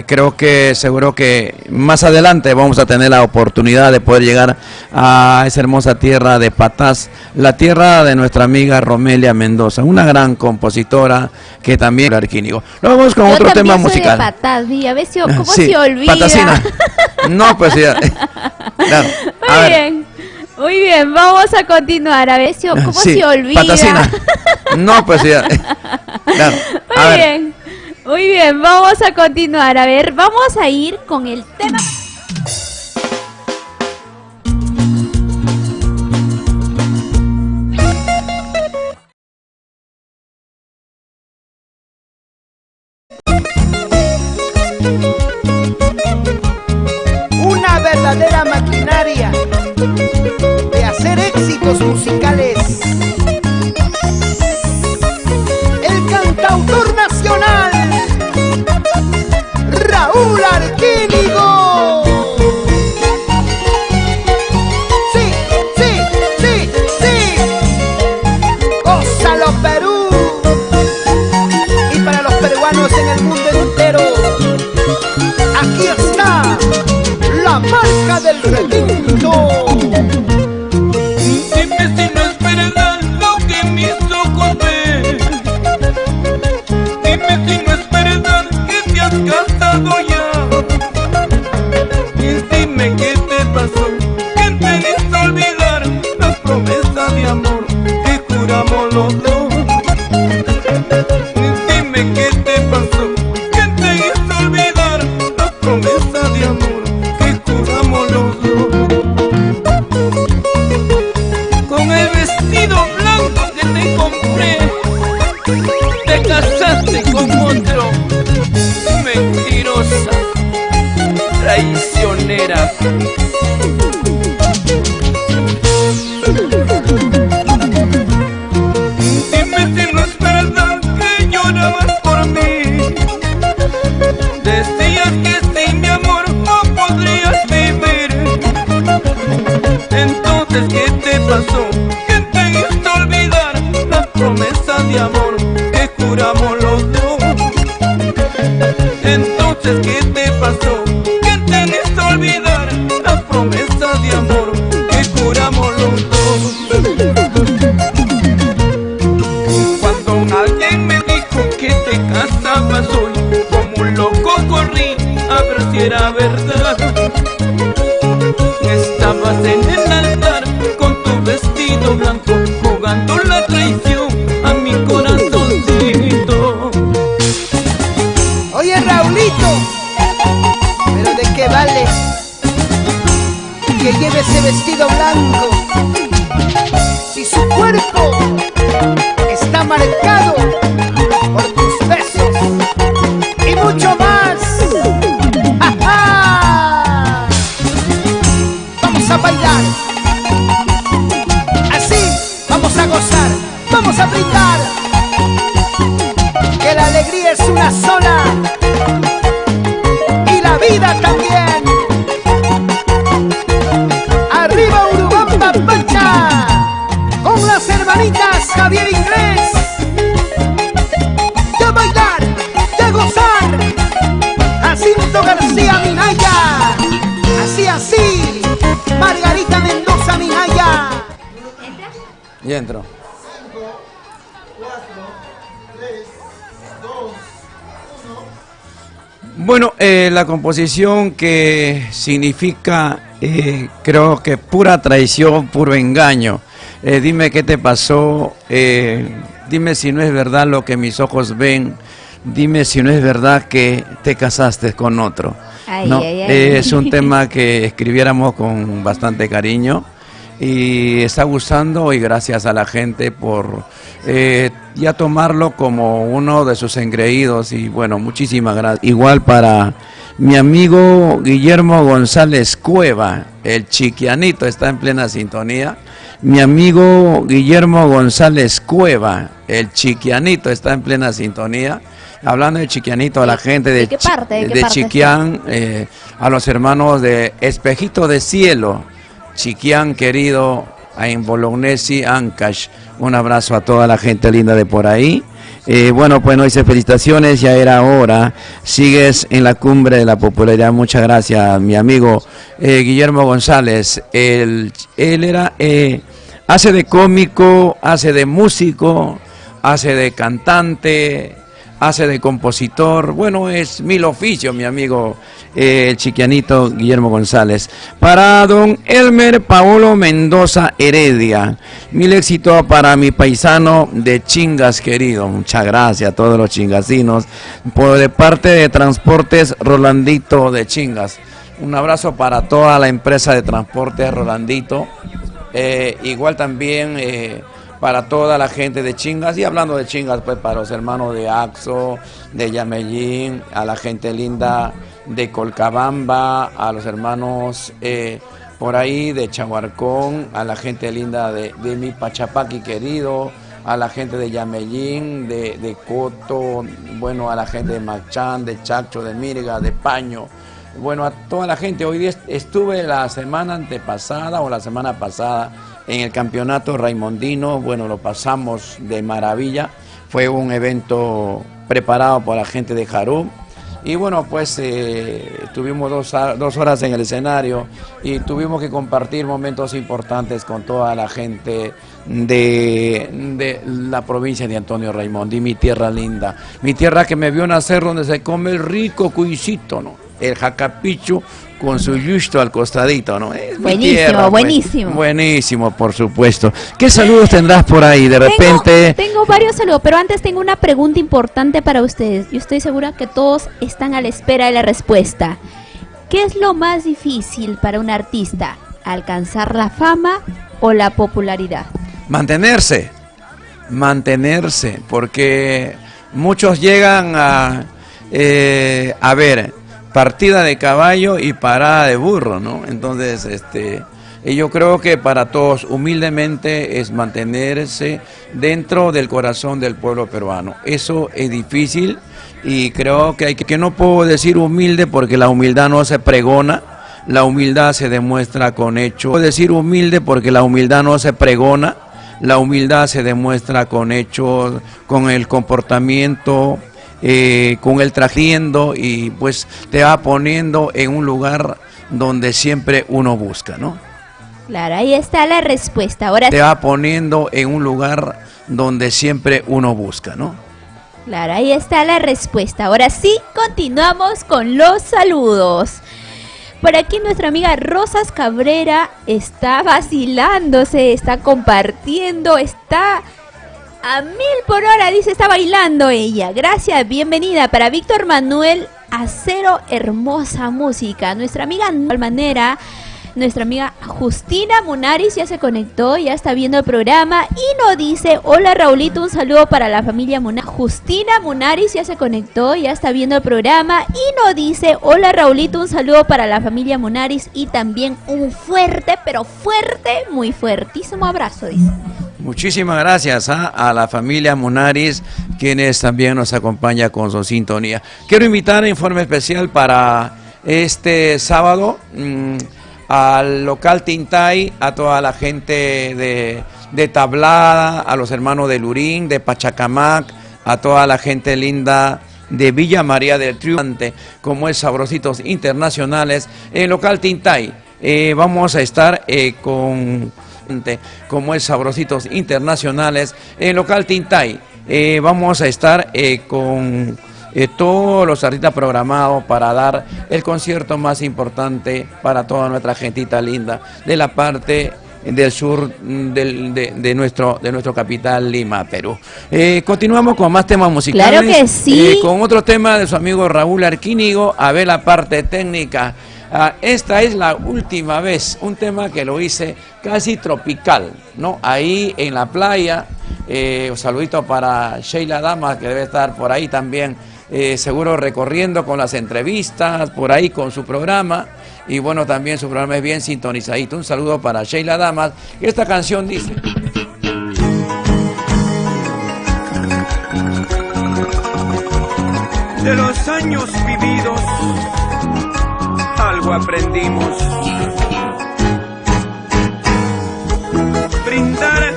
creo que seguro que más adelante vamos a tener la oportunidad de poder llegar a esa hermosa tierra de Patás, la tierra de nuestra amiga Romelia Mendoza, una gran compositora que también Arquínigo. Nos vamos con otro tema musical. Yo también soy de Patás, a ver si, ¿cómo sí, se olvida? Patacina. No, pues ya. Claro. Muy bien, vamos a continuar, a ver si, ¿cómo se olvida? Patacina. No, pues ya. Claro. Muy bien, vamos a continuar. A ver, vamos a ir con el tema. Una verdadera maquinaria de hacer éxitos musicales. El cantautor nacional Raúl Arquínigo. Sí, sí, sí, sí. Gózalo, Perú. Y para los peruanos en el mundo entero, aquí está la marca del retinto. Dime si no es verdad lo que mis ojos ven. Dime si no es verdad que te has casado ya. Y dime qué te pasó, que te hizo olvidar las promesas de amor que juramos los dos. Y dime qué te pasó, que te hizo olvidar las promesas de amor que juramos los dos. Entonces, ¿qué te pasó? ¿Quién te hizo olvidar las promesas de amor que juramos los dos? Entonces, ¿qué te pasó? ¿Quién te hizo olvidar las promesas de amor que juramos los dos? Cuando alguien me dijo que te casabas hoy, como un loco corrí a ver si era verdad. Estabas en el altar con tu vestido blanco, jugando la traición a mi corazoncito. Oye, Raulito, pero ¿de qué vale que lleve ese vestido blanco si su cuerpo está marcado por tus besos y mucho más? ¡Ja, ja! Vamos a bailar, así vamos a gozar, vamos a brindar, que la alegría es una sola y la vida también. Arriba Urubamba Pancha, con las hermanitas Javier Inglés, de bailar, de gozar, Jacinto García Minaya, así, Margarita Mendoza Minaya. Y entro. Bueno, la composición que significa, creo que pura traición, puro engaño. Dime qué te pasó, dime si no es verdad lo que mis ojos ven, dime si no es verdad que te casaste con otro. Ay, ¿No? ay, ay. Es un tema que escribiéramos con bastante cariño y está gustando, y gracias a la gente por ya tomarlo como uno de sus engreídos, y bueno, muchísimas gracias. Igual para mi amigo Guillermo González Cueva, el Chiquianito, está en plena sintonía. Mi amigo Guillermo González Cueva, el Chiquianito, está en plena sintonía. Hablando de Chiquianito, a la gente ¿De qué parte? ¿De qué parte Chiquián, a los hermanos de Espejito de Cielo, Chiquián querido, en Bolognesi, Ancash. Un abrazo a toda la gente linda de por ahí. Bueno, pues no hice felicitaciones, ya era hora. Sigues en la cumbre de la popularidad. Muchas gracias, mi amigo Guillermo González. Él era, hace de cómico, hace de músico, hace de cantante, hace de compositor. Bueno, es mil oficios, mi amigo el Chiquianito Guillermo González. Para don Elmer Paolo Mendoza Heredia, mil éxito para mi paisano de Chingas querido. Muchas gracias a todos los chingasinos, por de parte de Transportes Rolandito de Chingas. Un abrazo para toda la empresa de transportes Rolandito, igual también para toda la gente de Chingas, y hablando de Chingas, pues para los hermanos de Axo, de Yamellín, a la gente linda de Colcabamba, a los hermanos por ahí de Chahuarcón, a la gente linda de mi Pachapaqui querido, a la gente de Yamellín, de Coto, bueno, a la gente de Machán, de Chacho, de Mirga, de Paño, bueno, a toda la gente. Hoy día estuve la semana antepasada o la semana pasada en el campeonato raimondino. Bueno, lo pasamos de maravilla, fue un evento preparado por la gente de Jarú. Y bueno, pues tuvimos dos horas en el escenario y tuvimos que compartir momentos importantes con toda la gente de la provincia de Antonio Raimondi, mi tierra linda, mi tierra que me vio nacer, donde se come el rico cuisito, ¿no? El jacapichu con su yusto al costadito, ¿no? Es buenísimo, tierra, buenísimo. Buenísimo, por supuesto. ¿Qué saludos tendrás por ahí? De repente... Tengo varios saludos, pero antes tengo una pregunta importante para ustedes. Yo estoy segura que todos están a la espera de la respuesta. ¿Qué es lo más difícil para un artista? ¿Alcanzar la fama o la popularidad? Mantenerse, porque muchos llegan a ver, partida de caballo y parada de burro, ¿no? Entonces, y yo creo que para todos, humildemente, es mantenerse dentro del corazón del pueblo peruano. Eso es difícil y creo que no puedo decir humilde porque la humildad no se pregona, la humildad se demuestra con hechos. Puedo decir humilde porque la humildad no se pregona, la humildad se demuestra con hechos, con el comportamiento, con el trayendo, y pues te va poniendo en un lugar donde siempre uno busca, ¿no? Claro, ahí está la respuesta. Ahora te va poniendo en un lugar donde siempre uno busca, ¿no? Claro, ahí está la respuesta. Ahora sí, continuamos con los saludos. Por aquí nuestra amiga Rosas Cabrera está vacilándose, está compartiendo, está a 1000 por hora, dice, está bailando ella. Gracias, bienvenida. Para Víctor Manuel Acero, hermosa música. Nuestra amiga de manera, nuestra amiga Justina Munaris ya se conectó, ya está viendo el programa y nos dice: hola Raulito, un saludo para la familia Munaris. Justina Munaris ya se conectó, ya está viendo el programa y nos dice: hola Raulito, un saludo para la familia Munaris y también un fuerte, pero fuerte, muy fuertísimo abrazo, dice. Muchísimas gracias a la familia Munaris, quienes también nos acompaña con su sintonía. Quiero invitar en forma especial para este sábado al local Tintay, a toda la gente de Tablada, a los hermanos de Lurín, de Pachacamac, a toda la gente linda de Villa María del Triunfante, como es Sabrositos Internacionales, en el local Tintay. Vamos a estar como es Sabrositos Internacionales, en el local Tintay. Vamos a estar con todos los artistas programados para dar el concierto más importante para toda nuestra gentita linda de la parte del sur de nuestro capital, Lima, Perú. Continuamos con más temas musicales. Claro que sí. Con otro tema de su amigo Raúl Arquínigo, a ver la parte técnica. Esta es la última vez, un tema que lo hice casi tropical, ¿no? Ahí en la playa. Un saludito para Sheila Damas, que debe estar por ahí también, seguro recorriendo con las entrevistas, por ahí con su programa. Y bueno, también su programa es bien sintonizadito. Un saludo para Sheila Damas. Esta canción dice: de los años vividos, algo aprendimos. Brindar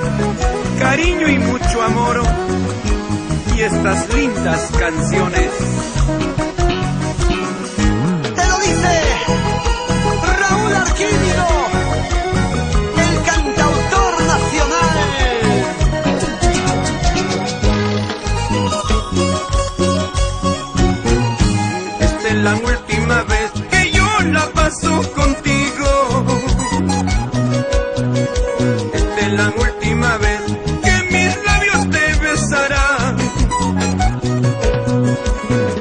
cariño y mucho amor, y estas lindas canciones. Te lo dice Raúl Arquínigo, el cantautor nacional. Esta es la última vez que yo la paso contigo. Esta es la última vez que mis labios te besarán.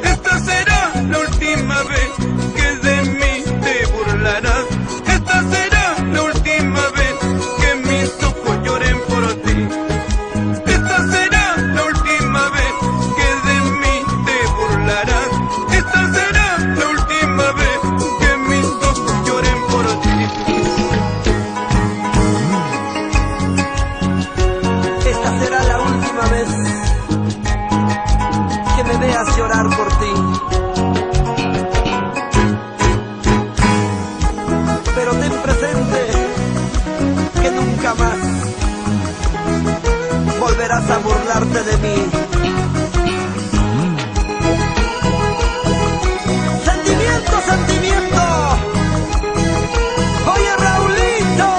Esta será la última vez que de mí te burlarás. Esta será la última vez que mis ojos lloren por ti. Esta será la última vez que de mí te burlarás. Esta será la última vez que mis ojos lloren por ti. Esta será la última vez que me veas llorar por ti. Pero ten presente que nunca más volverás a burlarte de mí. Sentimiento, sentimiento. Oye, Raulito.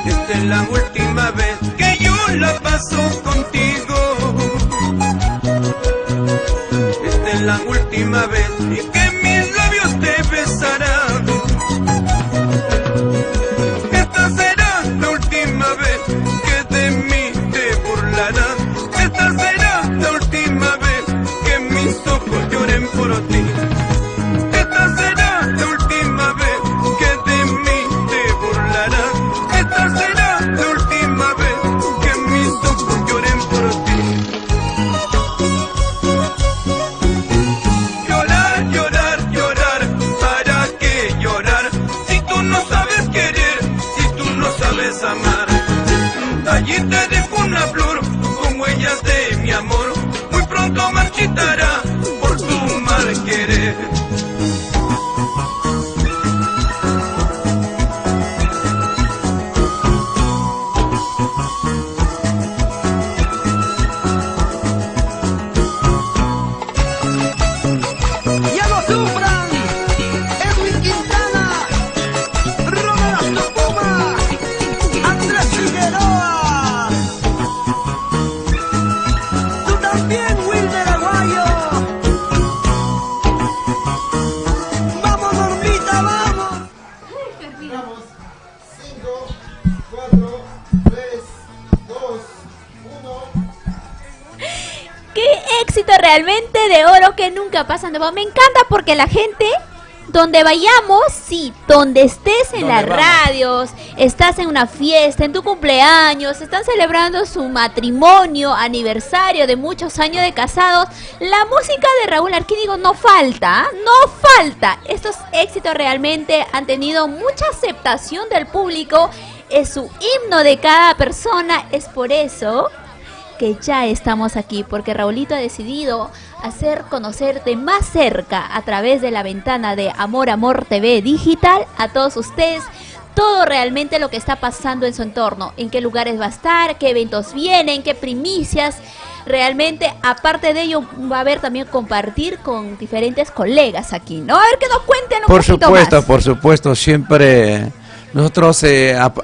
Esta es la última vez que yo la paso contigo. Esta es la última vez que mis labios te besarán. Esta será realmente de oro que nunca pasan de moda. Me encanta porque la gente, donde vayamos, sí, donde estés en las radios, estás en una fiesta, en tu cumpleaños, están celebrando su matrimonio, aniversario de muchos años de casados, la música de Raúl Arquínigo no falta, no falta. Estos éxitos realmente han tenido mucha aceptación del público, es su himno de cada persona, es por eso que ya estamos aquí, porque Raulito ha decidido hacer conocerte más cerca a través de la ventana de Amor TV Digital a todos ustedes todo realmente lo que está pasando en su entorno, en qué lugares va a estar, qué eventos vienen, qué primicias. Realmente, aparte de ello, va a haber también compartir con diferentes colegas aquí, ¿no? A ver que nos cuenten un poquito más. Por supuesto, siempre nosotros,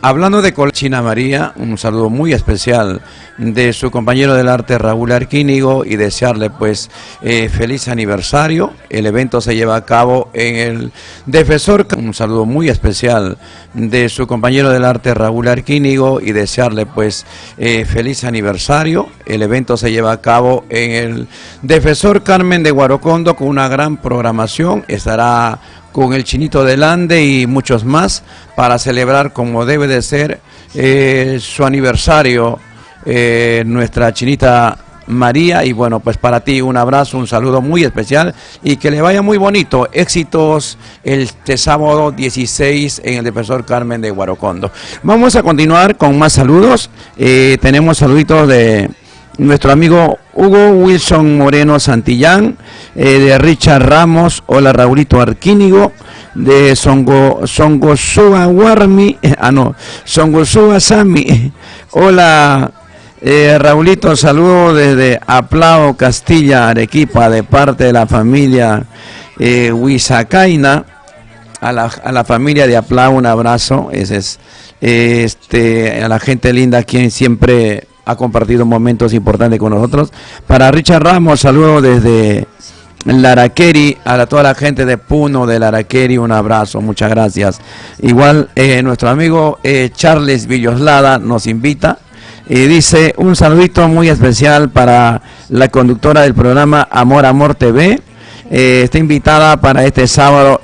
hablando de China María, un saludo muy especial de su compañero del arte Raúl Arquínigo y desearle pues feliz aniversario. El evento se lleva a cabo en el Defensor. Un saludo muy especial de su compañero del arte Raúl Arquínigo y desearle pues feliz aniversario. El evento se lleva a cabo en el Defensor Carmen de Guarocondo con una gran programación. Estará con el Chinito del Ande y muchos más para celebrar como debe de ser su aniversario, nuestra Chinita María. Y bueno, pues para ti un abrazo, un saludo muy especial y que le vaya muy bonito. Éxitos este sábado 16 en el Defensor Carmen de Guarocondo. Vamos a continuar con más saludos. Tenemos saluditos de nuestro amigo Hugo Wilson Moreno Santillán, de Richard Ramos, hola Raulito Arquínigo, de Songosua Warmi, Songosua Sami, hola Raulito, saludo desde Aplao, Castilla, Arequipa, de parte de la familia Huizacaina, a la familia de Aplao, un abrazo, ese es, a la gente linda quien siempre ha compartido momentos importantes con nosotros. Para Richard Ramos, saludo desde Laraqueri, toda la gente de Puno, de Laraqueri, un abrazo, muchas gracias. Igual nuestro amigo Charles Villoslada nos invita y dice un saludito muy especial para la conductora del programa Amor TV. Está invitada para este sábado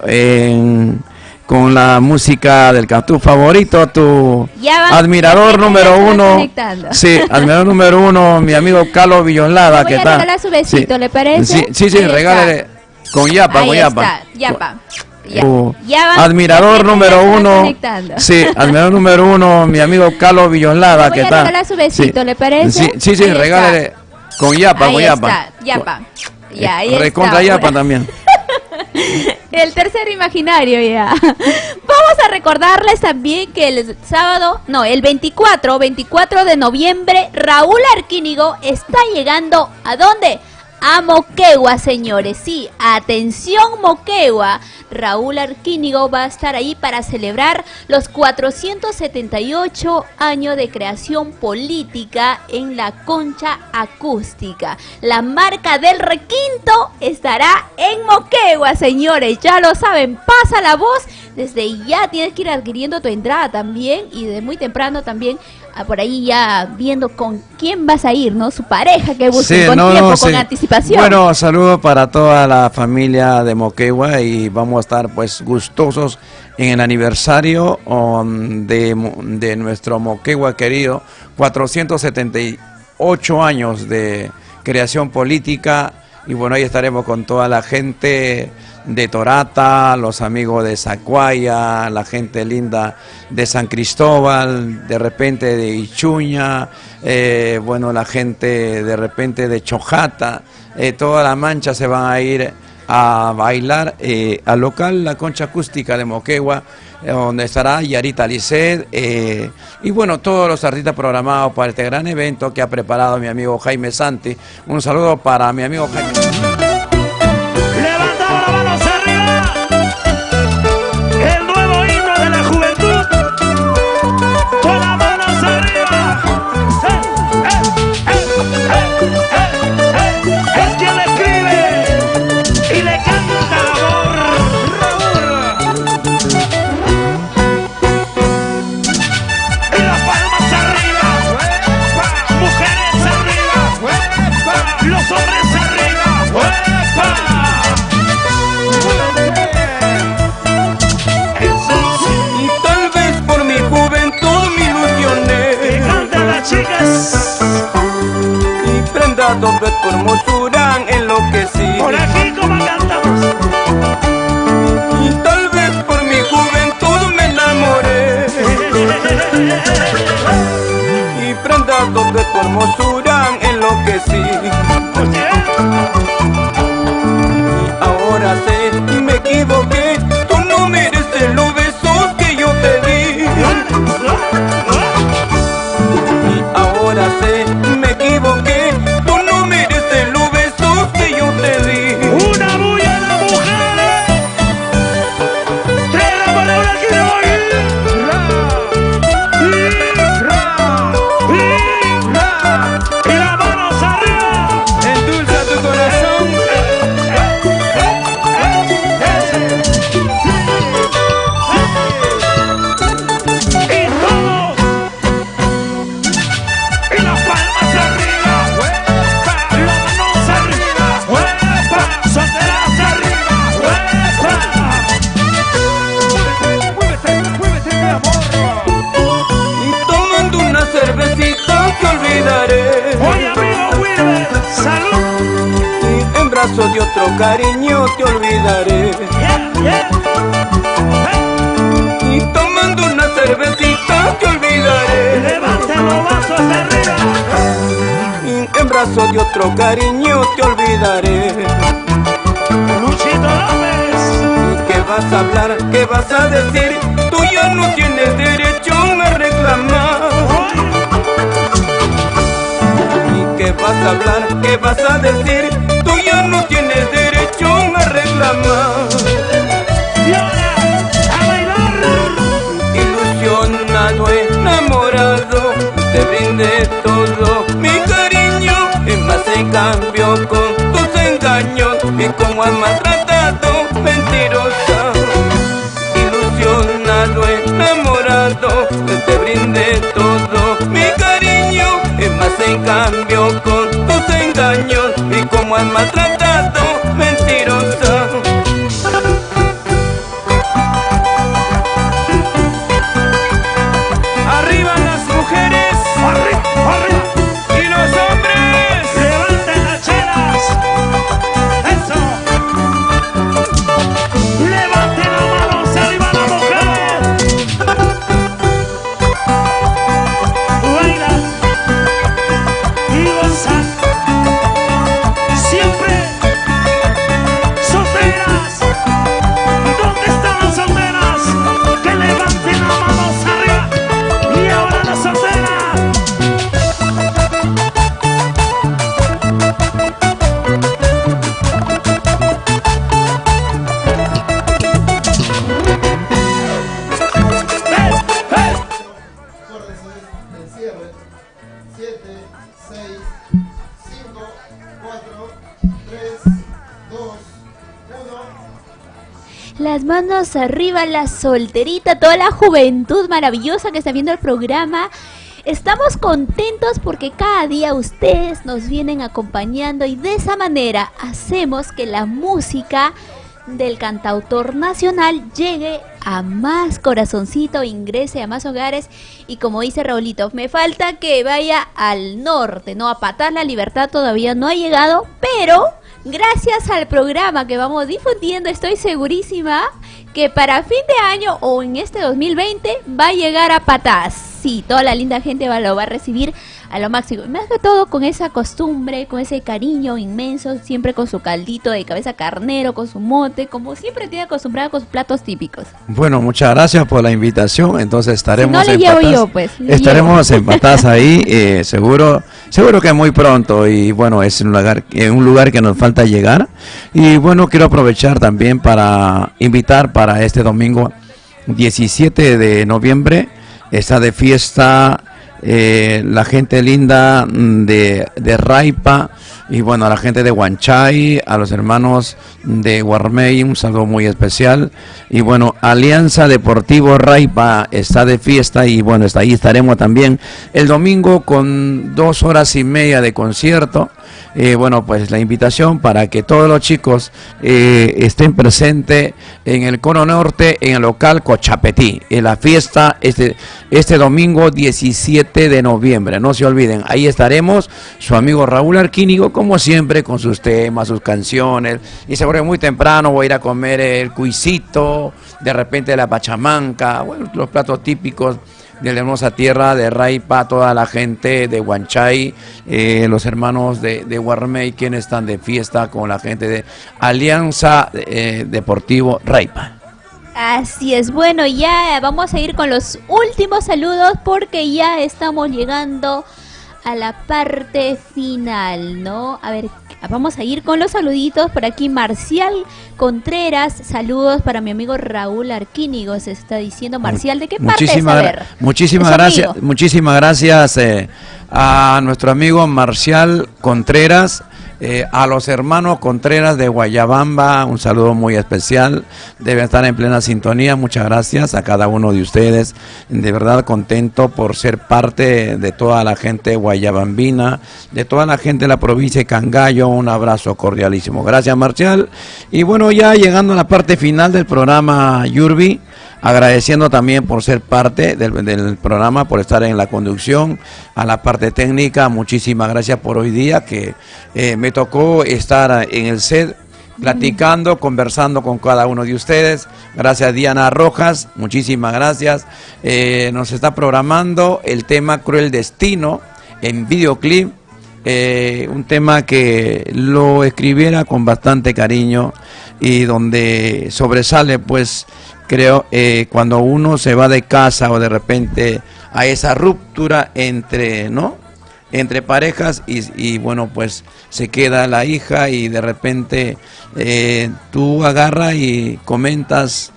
con la música del tu favorito, tu admirador número uno. Sí, admirador número uno, mi amigo Carlos Villoslada. Voy a regalar su besito, ¿le parece? Sí, regálale con Yapa, ahí con Yapa. Está, Yapa. Admirador número uno. Sí, admirador número uno, mi amigo Carlos Villoslada. Voy a regalar su besito, ¿le parece? Sí, regálale con Yapa, ahí con Yapa. Está, Yapa. Ya, ahí recontra está. Yapa también. El tercer imaginario ya. Vamos a recordarles también que el 24 de noviembre, Raúl Arquínigo está llegando ¿a dónde? A Moquegua, señores. Sí, atención Moquegua. Raúl Arquínigo va a estar ahí para celebrar los 478 años de creación política en la Concha Acústica. La marca del requinto estará en Moquegua, señores. Ya lo saben, pasa la voz. Desde ya tienes que ir adquiriendo tu entrada también y de muy temprano también. Por ahí ya viendo con quién vas a ir, ¿no? Su pareja que busquen con tiempo, con anticipación. Bueno, saludos para toda la familia de Moquegua y vamos a estar pues gustosos en el aniversario de nuestro Moquegua querido, 478 años de creación política y bueno, ahí estaremos con toda la gente de Torata, los amigos de Zacuaya, la gente linda de San Cristóbal, de repente de Ichuña, bueno, la gente de repente de Chojata, toda la Mancha se van a ir a bailar al local La Concha Acústica de Moquegua, donde estará Yarita Lisset, y bueno, todos los artistas programados para este gran evento que ha preparado mi amigo Jaime Santi. Un saludo para mi amigo Jaime. Los hombres arriba. prendado de tu hermosura enloquecí. Por aquí como cantamos. Y tal vez por mi juventud me enamoré. Y prendado de tu hermosura enloquecí. Y ahora sé, me equivoqué, tú no mereces los besos que yo te di. Y ahora sé, me equivoqué, tú no mereces los besos que yo te di. Una bulla a las mujeres. Trae la palabra que le voy. Y las manos arriba. Endulza tu corazón. Y todos. Y las palmas arriba. Las manos arriba. Solteras arriba. Muévete, mi amor. Y tomando una cervecita te olvidaré. Oye, amigo Wilber, salud. Y en brazos de otro cariño te olvidaré. Yeah. Y tomando una cervecita te olvidaré. Levante los vasos arriba. Y en brazos de otro cariño te olvidaré. Luchito López. ¿Qué vas a hablar? ¿Qué vas a decir? Tú ya no tienes derecho a reclamar. ¿Y qué vas a hablar? ¿Qué vas a decir? Tú ya no tienes derecho a reclamar. Y ahora, a bailar. Ilusionado, enamorado, te brindé todo mi cariño. Y más en cambio con tus engaños y como has maltratado, mentirosa. Ilusionado, enamorado, te brindé todo mi cariño. Y más en cambio con tus engaños y como has maltratado, mentirosa. Arriba las mujeres Arriba. y los hombres. Levanten las chelas. Eso. Levanten las manos arriba las mujeres. Bailan y gozan. Siempre solteras. ¿Dónde están las solteras? Que levanten las manos arriba. Y ahora las solteras. Las manos arriba, la solterita, toda la juventud maravillosa que está viendo el programa. Estamos contentos porque cada día ustedes nos vienen acompañando y de esa manera hacemos que la música del cantautor nacional llegue a más corazoncito, ingrese a más hogares. Y como dice Raulito, me falta que vaya al norte, no, a Patás la Libertad todavía no ha llegado, pero gracias al programa que vamos difundiendo, estoy segurísima que para fin de año o en este 2020 va a llegar a Patás. Sí, toda la linda gente lo va a recibir a lo máximo. Y más que todo con esa costumbre, con ese cariño inmenso, siempre con su caldito de cabeza carnero, con su mote, como siempre tiene acostumbrado con sus platos típicos. Bueno, muchas gracias por la invitación. Entonces estaremos Si no le llevo Patás. yo, pues, le Estaremos en Patás ahí, seguro que muy pronto. Y bueno, es un lugar que nos falta llegar. Y bueno, quiero aprovechar también para invitar para este domingo 17 de noviembre. Está de fiesta la gente linda de Raipa y bueno, a la gente de Huanchay, a los hermanos de Guarmey, un saludo muy especial. Y bueno, Alianza Deportivo Raipa está de fiesta y bueno, ahí estaremos también el domingo con 2 horas y media de concierto. bueno, pues la invitación para que todos los chicos estén presentes en el Cono Norte, en el local Cochapetí, en la fiesta este domingo 17 de noviembre. No se olviden, ahí estaremos, su amigo Raúl Arquínigo, como siempre, con sus temas, sus canciones, y seguro que muy temprano voy a ir a comer el cuisito, de repente la pachamanca, bueno, los platos típicos de la hermosa tierra de Raipa, toda la gente de Huanchay, los hermanos de Guarmey, quienes están de fiesta con la gente de Alianza Deportivo Raipa. Así es, bueno, ya vamos a ir con los últimos saludos porque ya estamos llegando a la parte final, ¿no? A ver, vamos a ir con los saluditos. Por aquí Marcial Contreras, saludos para mi amigo Raúl Arquínigo, se está diciendo. Marcial, ¿de qué parte es? A ver, muchísimas gracias a nuestro amigo Marcial Contreras, a los hermanos Contreras de Guayabamba, un saludo muy especial, deben estar en plena sintonía, muchas gracias a cada uno de ustedes, de verdad contento por ser parte de toda la gente guayabambina, de toda la gente de la provincia de Cangallo, un abrazo cordialísimo, gracias Marcial, y bueno, ya llegando a la parte final del programa, Yurbi, agradeciendo también por ser parte del programa, por estar en la conducción, a la parte técnica, muchísimas gracias por hoy día que me tocó estar en el set platicando, conversando con cada uno de ustedes. Gracias Diana Rojas, muchísimas gracias. Nos está programando el tema Cruel Destino en videoclip, un tema que lo escribiera con bastante cariño y donde sobresale pues creo cuando uno se va de casa o de repente a esa ruptura entre parejas y bueno pues se queda la hija y de repente tú agarras y comentas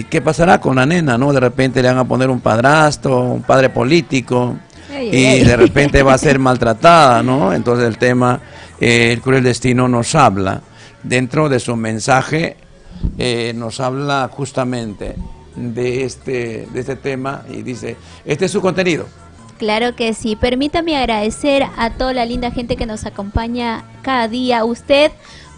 qué pasará con la nena, ¿no? De repente le van a poner un padrastro, un padre político y de repente va a ser maltratada, ¿no? Entonces el tema el Cruel Destino nos habla dentro de su mensaje. Nos habla justamente de este tema y dice, este es su contenido. Claro que sí, permítame agradecer a toda la linda gente que nos acompaña cada día, a usted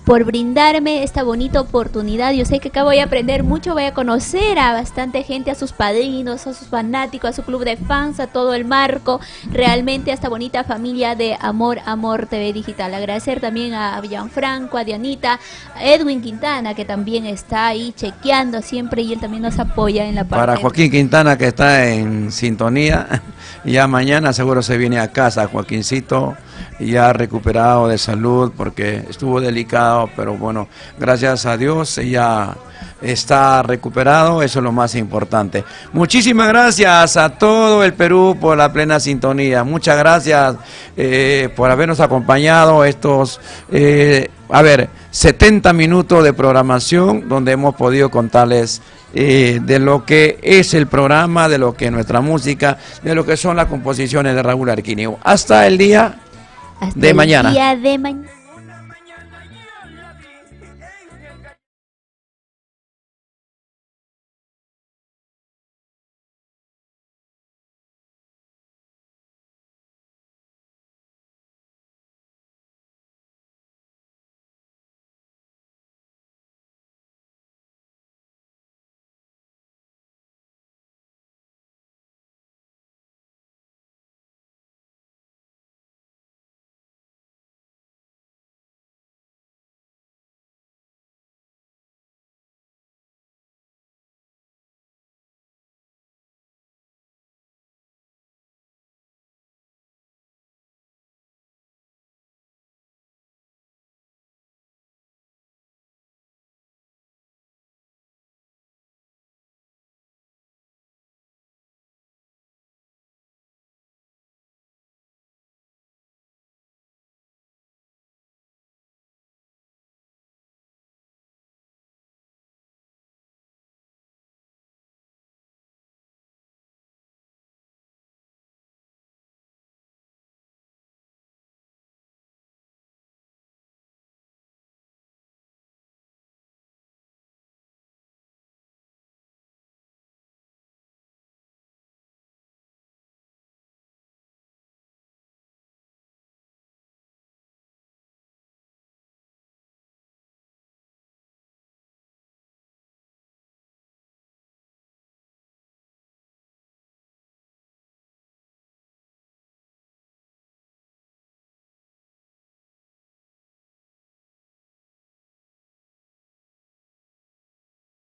por brindarme esta bonita oportunidad. Yo sé que acá voy a aprender mucho, voy a conocer a bastante gente, a sus padrinos, a sus fanáticos, a su club de fans, a todo el marco, realmente a esta bonita familia de Amor TV Digital. Agradecer también a Gianfranco, a Dianita, a Edwin Quintana, que también está ahí chequeando siempre y él también nos apoya en la parte. Para Joaquín Quintana, que está en sintonía, ya mañana seguro se viene a casa, Joaquincito, ya recuperado de salud porque estuvo delicado, pero bueno, gracias a Dios ya está recuperado, eso es lo más importante. Muchísimas gracias a todo el Perú por la plena sintonía, muchas gracias por habernos acompañado estos 70 minutos de programación donde hemos podido contarles de lo que es el programa, de lo que es nuestra música, de lo que son las composiciones de Raúl Arquínigo. Hasta el día de mañana. Día de mañana.